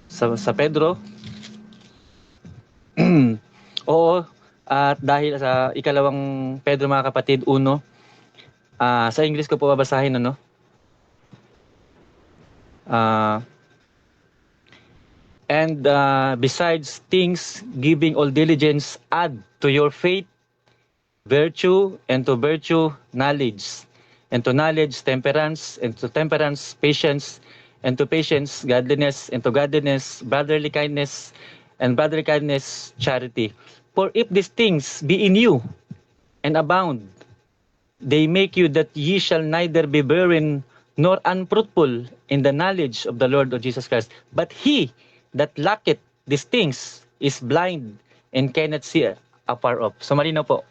[SPEAKER 2] sa Pedro. Oo, at dahil sa ikalawang Pedro mga kapatid, 1, sa English ko po babasahin ano. And besides things, giving all diligence, add to your faith virtue, and to virtue knowledge, and to knowledge temperance, and to temperance patience, and to patience godliness, and to godliness brotherly kindness, and brotherly kindness charity. For if these things be in you and abound, they make you that ye shall neither be barren nor unfruitful in the knowledge of the Lord of Jesus Christ. But he that lacketh these things is blind and cannot see afar off. So malinaw po,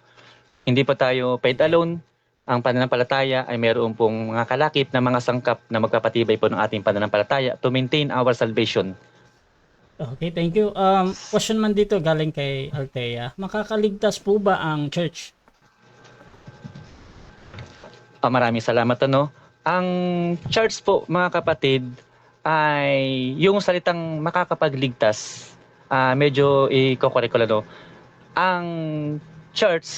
[SPEAKER 2] hindi pa tayo faith alone, ang pananampalataya ay mayroon pong mga kalakip na mga sangkap na magpapatibay po ng ating pananampalataya to maintain our salvation.
[SPEAKER 3] Okay, thank you. Question man dito galing kay Althea. Makakaligtas po ba ang church?
[SPEAKER 2] Maraming salamat ano. Ang church po mga kapatid ay yung salitang makakapagligtas, medyo iko-correct no. Ang church,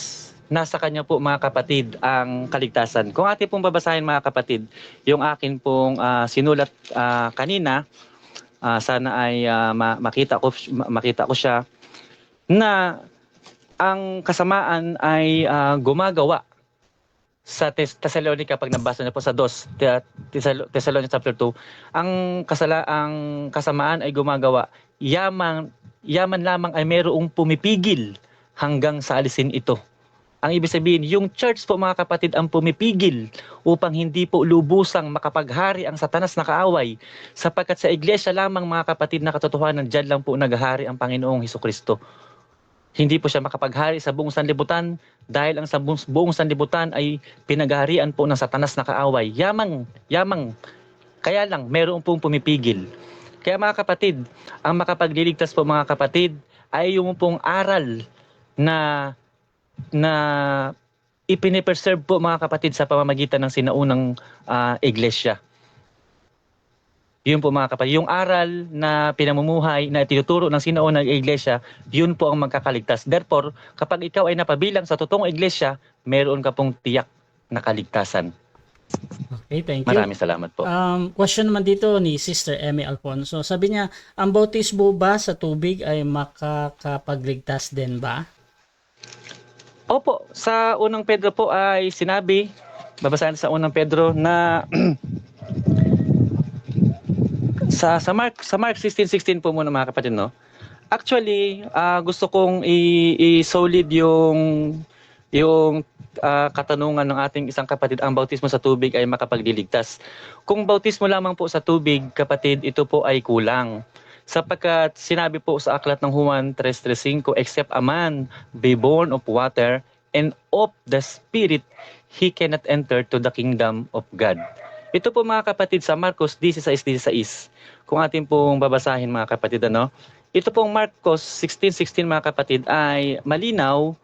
[SPEAKER 2] nasa kanya po mga kapatid ang kaligtasan. Kung atin pong babasahin mga kapatid, yung akin pong sinulat kanina, sana ay makita ko siya, na ang kasamaan ay gumagawa sa Thessalonica. Pag nabasa niyo po sa 2 Thessalonica chapter 2, ang kasamaan ay gumagawa, yaman lamang ay mayroong pumipigil hanggang sa alisin ito. Ang ibig sabihin, yung church po mga kapatid ang pumipigil upang hindi po lubusang makapaghari ang Satanas na kaaway, sapagkat sa iglesia lamang mga kapatid na katotohanan, dyan lang po naghahari ang Panginoong Hesukristo. Hindi po siya makapaghari sa buong sanlibutan dahil ang sa buong sanlibutan ay pinaghaharian po ng Satanas na kaaway. Yamang. Kaya lang, meron pong pumipigil. Kaya mga kapatid, ang makapagliligtas po mga kapatid ay yung pong aral na ipinipreserve po mga kapatid sa pamamagitan ng sinaunang iglesia. Yun po mga kapatid, yung aral na pinamumuhay na tinuturo ng sinaunang iglesia, yun po ang magkakaligtas. Therefore, kapag ikaw ay napabilang sa totoong iglesia, meron ka pong tiyak na kaligtasan.
[SPEAKER 3] Okay, thank you.
[SPEAKER 2] Maraming salamat po.
[SPEAKER 3] Question naman dito ni Sister Emmy Alfonso. Sabi niya, ang bautismo ba sa tubig ay makakapagligtas din ba?
[SPEAKER 2] Opo, sa unang Pedro po ay sinabi, babasahin sa unang Pedro na sa Mark 16:16 po muna mga kapatid, no. Actually, gusto kong i-solid yung katanungan ng ating isang kapatid, ang bautismo sa tubig ay makapagliligtas. Kung bautismo lamang po sa tubig, kapatid, ito po ay kulang. Sapagkat sinabi po sa aklat ng Juan 3:5, except a man be born of water and of the Spirit, he cannot enter to the kingdom of God. Ito po mga kapatid sa Marcos 16:16. Kung atin pong babasahin mga kapatid, ano? Ito pong Marcos 16:16 mga kapatid ay malinaw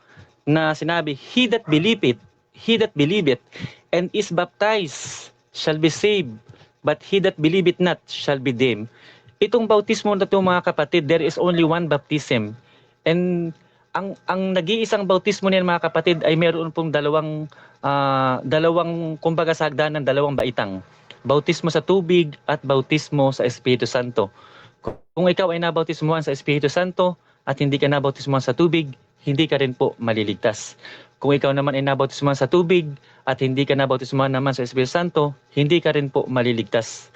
[SPEAKER 2] na sinabi, he that believeth and is baptized shall be saved, but he that believeth not shall be damned. Itong bautismo na ito mga kapatid, there is only one baptism. And ang nag-iisang bautismo niyan mga kapatid ay meron pong dalawang kumbaga sa hagdanan, dalawang baitang. Bautismo sa tubig at bautismo sa Espiritu Santo. Kung ikaw ay nabautismuhan sa Espiritu Santo at hindi ka nabautismuhan sa tubig, hindi ka rin po maliligtas. Kung ikaw naman ay nabautismuhan sa tubig at hindi ka nabautismuhan naman sa Espiritu Santo, hindi ka rin po maliligtas.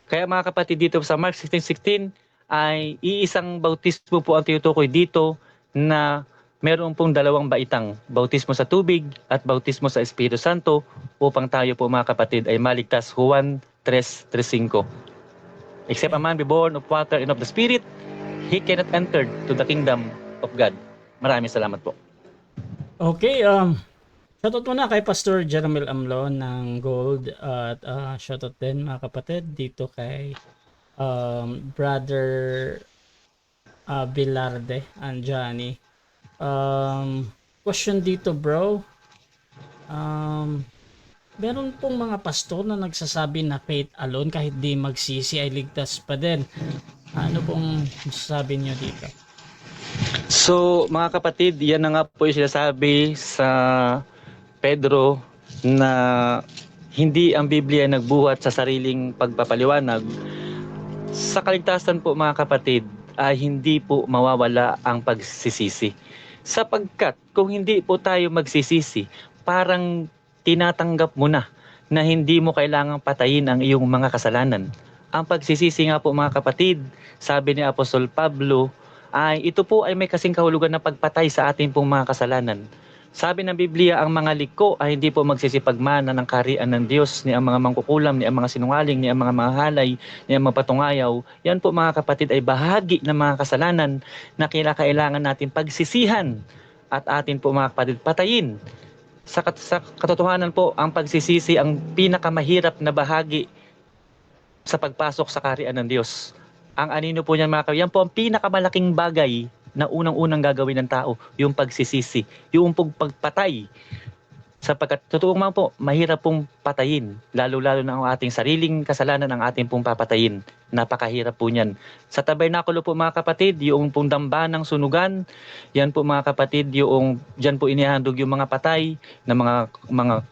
[SPEAKER 2] Kaya mga kapatid, dito sa Mark 16:16 ay iisang bautismo po ang tinutukoy dito na meron pong dalawang baitang, bautismo sa tubig at bautismo sa Espiritu Santo, upang tayo po mga kapatid ay maligtas. Juan 3:5. Except a man be born of water and of the Spirit, he cannot enter to the kingdom of God. Maraming salamat po.
[SPEAKER 3] Okay, shoutout muna kay Pastor Jeromel Amlon ng Gold at shoutout din mga kapatid dito kay Brother Bilarde and Johnny. Question dito bro, meron pong mga pastor na nagsasabi na faith alone kahit di magsisi ay ligtas pa din. Ano pong masasabi niyo dito?
[SPEAKER 2] So mga kapatid, yan na nga po yung sinasabi sa Pedro na hindi ang Biblia nagbuhat sa sariling pagpapaliwanag. Sa kaligtasan po mga kapatid ay hindi po mawawala ang pagsisisi. Sapagkat kung hindi po tayo magsisisi, parang tinatanggap mo na hindi mo kailangang patayin ang iyong mga kasalanan. Ang pagsisisi nga po mga kapatid, sabi ni Apostol Pablo, ay ito po ay may kasing kahulugan na pagpatay sa ating pong mga kasalanan. Sabi ng Biblia, ang mga liko ay hindi po magsisipagmana ng kaharian ng Diyos, ni ang mga mangkukulam, ni ang mga sinungaling, ni ang mga mahalay, ni ang mga patungayaw. Yan po mga kapatid ay bahagi ng mga kasalanan na kailangan natin pagsisihan at atin po mga kapatid patayin. Sa katotohanan po, ang pagsisisi ang pinakamahirap na bahagi sa pagpasok sa kaharian ng Diyos. Ang anino po niyan mga yan po ang pinakamalaking bagay na unang-unang gagawin ng tao, yung pagsisisi, yung pagpatay. Sapagkat totoo man po, mahirap pong patayin, lalo-lalo na ang ating sariling kasalanan ang ating pong papatayin. Napakahirap po niyan. Sa tabernakulo po mga kapatid, yung pong damba ng sunugan, yan po mga kapatid, yung diyan po inihandog yung mga patay na mga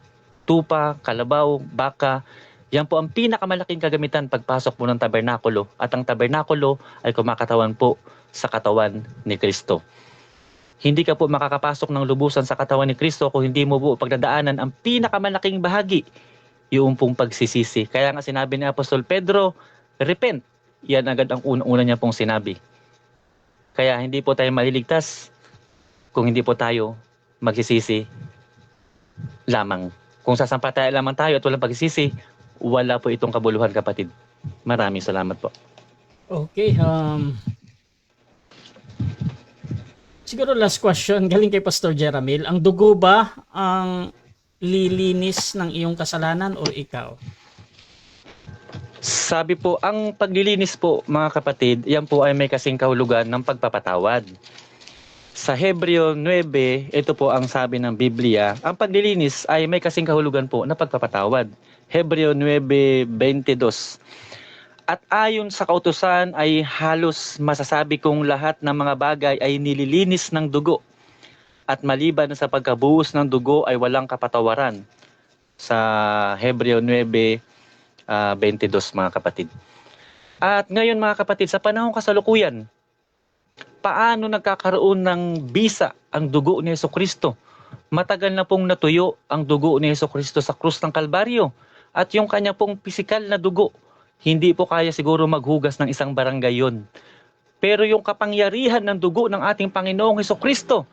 [SPEAKER 2] tupa, kalabaw, baka. Yan po ang pinakamalaking kagamitan pagpasok po ng tabernakulo. At ang tabernakulo ay kumakatawan po sa katawan ni Kristo. Hindi ka po makakapasok ng lubusan sa katawan ni Kristo kung hindi mo po pagdadaanan ang pinakamalaking bahagi, yung pong pagsisisi. Kaya nga sinabi ni Apostol Pedro, repent. Yan agad ang unang-una niya pong sinabi. Kaya hindi po tayo maliligtas kung hindi po tayo magsisisi lamang. Kung sasampalataya lamang tayo at walang pagsisisi, wala po itong kabuluhan, kapatid. Maraming salamat po.
[SPEAKER 3] Okay, siguro last question, galing kay Pastor Jeramil. Ang dugo ba ang lilinis ng iyong kasalanan o ikaw?
[SPEAKER 2] Sabi po, ang paglilinis po mga kapatid, yan po ay may kasing kahulugan ng pagpapatawad. Sa Hebreo 9, ito po ang sabi ng Biblia, ang paglilinis ay may kasing kahulugan po na pagpapatawad. Hebreo 9:22. At ayon sa kautusan ay halos masasabi kong lahat ng mga bagay ay nililinis ng dugo. At maliban sa pagkabuhos ng dugo ay walang kapatawaran. Sa Hebreo 9:22 mga kapatid. At ngayon mga kapatid, sa panahong kasalukuyan, paano nagkakaroon ng bisa ang dugo ni Jesucristo? Matagal na pong natuyo ang dugo ni Jesucristo sa krus ng Kalbaryo. At yung kanya pong pisikal na dugo, hindi po kaya siguro maghugas ng isang barangay yun. Pero yung kapangyarihan ng dugo ng ating Panginoong Hesukristo,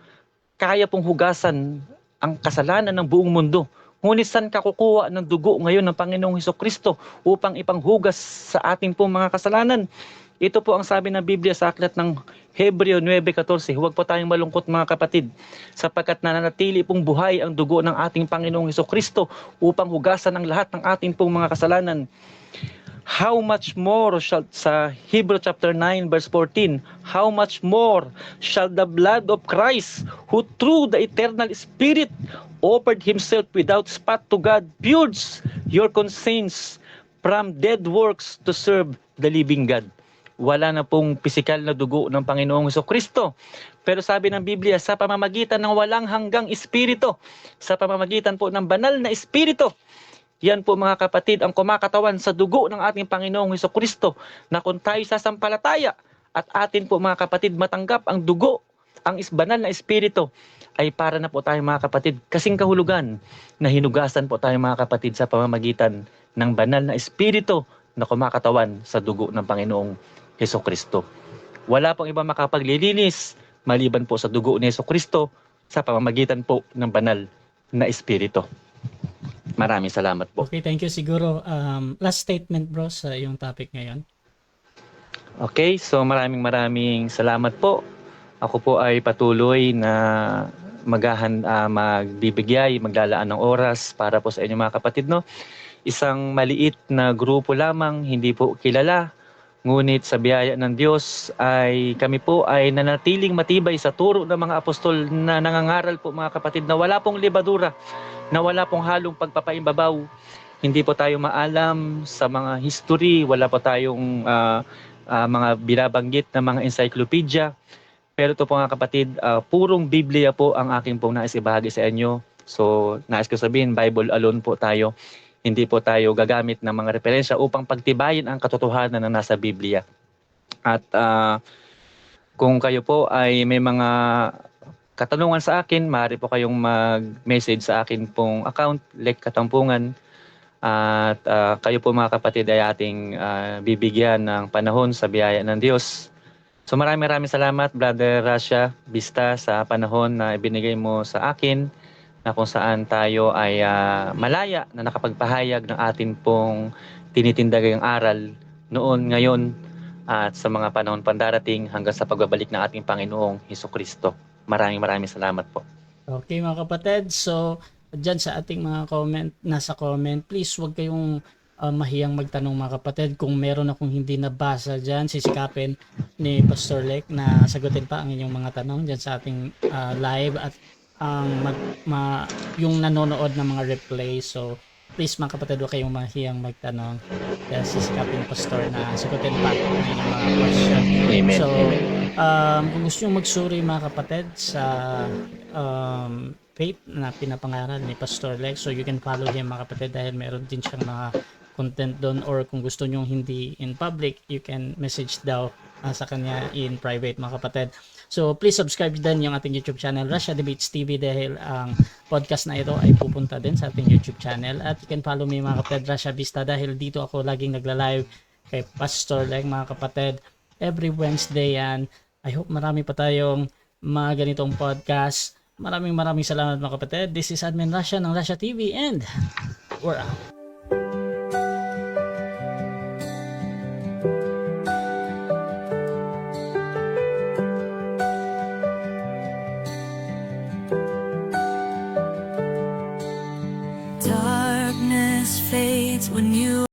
[SPEAKER 2] kaya pong hugasan ang kasalanan ng buong mundo. Ngunit saan ka kukuha ng dugo ngayon ng Panginoong Hesukristo upang ipanghugas sa ating pong mga kasalanan? Ito po ang sabi ng Biblia sa aklat ng Hebreo 9:14. Huwag po tayong malungkot mga kapatid, sapagkat nananatili pong buhay ang dugo ng ating Panginoong Hesukristo upang hugasan ang lahat ng ating pong mga kasalanan. How much more shall, sa Hebrew chapter 9 verse 14, how much more shall the blood of Christ, who through the eternal Spirit offered himself without spot to God, purge your conscience from dead works to serve the living God. Wala na pong pisikal na dugo ng Panginoong Hesukristo. Pero sabi ng Biblia, sa pamamagitan ng walang hanggang Espiritu, sa pamamagitan po ng banal na Espiritu, yan po mga kapatid ang kumakatawan sa dugo ng ating Panginoong Hesukristo, na kung tayo sasampalataya at atin po mga kapatid matanggap ang dugo, ang banal na Espiritu, ay para na po tayo mga kapatid kasing kahulugan na hinugasan po tayo mga kapatid sa pamamagitan ng banal na Espiritu na kumakatawan sa dugo ng Panginoong Hesukristo. Wala pong iba makapaglilinis maliban po sa dugo ni Hesukristo sa pamamagitan po ng banal na Espiritu. Maraming salamat po.
[SPEAKER 3] Okay, thank you. Siguro last statement bro sa iyong topic ngayon.
[SPEAKER 2] Okay, so maraming salamat po. Ako po ay patuloy na magbibigay, maglalaan ng oras para po sa inyo mga kapatid, no? Isang maliit na grupo lamang, hindi po kilala. Ngunit sa biyaya ng Diyos ay kami po ay nanatiling matibay sa turo ng mga apostol na nangangaral po mga kapatid na wala pong libadura, na wala pong halong pagpapaimbabaw. Hindi po tayo maalam sa mga history, wala po tayong mga binabanggit na mga encyclopedia. Pero ito po mga kapatid, purong Biblia po ang aking pong nais ibahagi sa inyo. So nais ko sabihin, Bible alone po tayo. Hindi po tayo gagamit ng mga referensya upang pagtibayin ang katotohanan na nasa Biblia. At kung kayo po ay may mga katanungan sa akin, maaari po kayong mag-message sa akin pong account, Lek Katampungan. At kayo po mga kapatid ay ating bibigyan ng panahon sa biyaya ng Diyos. So maraming salamat Brother Rasha Bista sa panahon na ibinigay mo sa akin, na kung saan tayo ay malaya na nakapagpahayag ng atin pong tinitindagang aral noon, ngayon, at sa mga panahon pandarating hanggang sa pagbabalik ng ating Panginoong Hesukristo. Maraming salamat po.
[SPEAKER 3] Okay mga kapatid, so dyan sa ating mga comment, nasa comment, please wag kayong mahiyang magtanong mga kapatid. Kung meron akong hindi nabasa dyan, sisikapin ni Pastor Lek na sagutin pa ang inyong mga tanong dyan sa ating live at ang yung nanonood ng mga replay. So please mga kapatid, huwag kayong mahiyang magtanong dahil sisikapin ni Pastor na sagutin pa ang inyong mga question.
[SPEAKER 2] Amen.
[SPEAKER 3] So
[SPEAKER 2] Amen.
[SPEAKER 3] kung gusto nyo magsuri mga kapatid sa faith na pinapangaral ni Pastor Lex, so you can follow him mga kapatid dahil meron din siyang mga content doon, or kung gusto nyo hindi in public, you can message daw sa kanya in private mga kapatid. So please subscribe din yung ating YouTube channel, Russia Debates TV, dahil ang podcast na ito ay pupunta din sa ating YouTube channel. At you can follow me mga kapatid, Russia Vista, dahil dito ako laging nagla-live kay Pastor Lex mga kapatid every Wednesday yan. I hope marami pa tayong mga ganitong podcast. Maraming salamat mga kapatid. This is Admin Russia ng Russia TV and we're out.
[SPEAKER 1] Darkness fades when you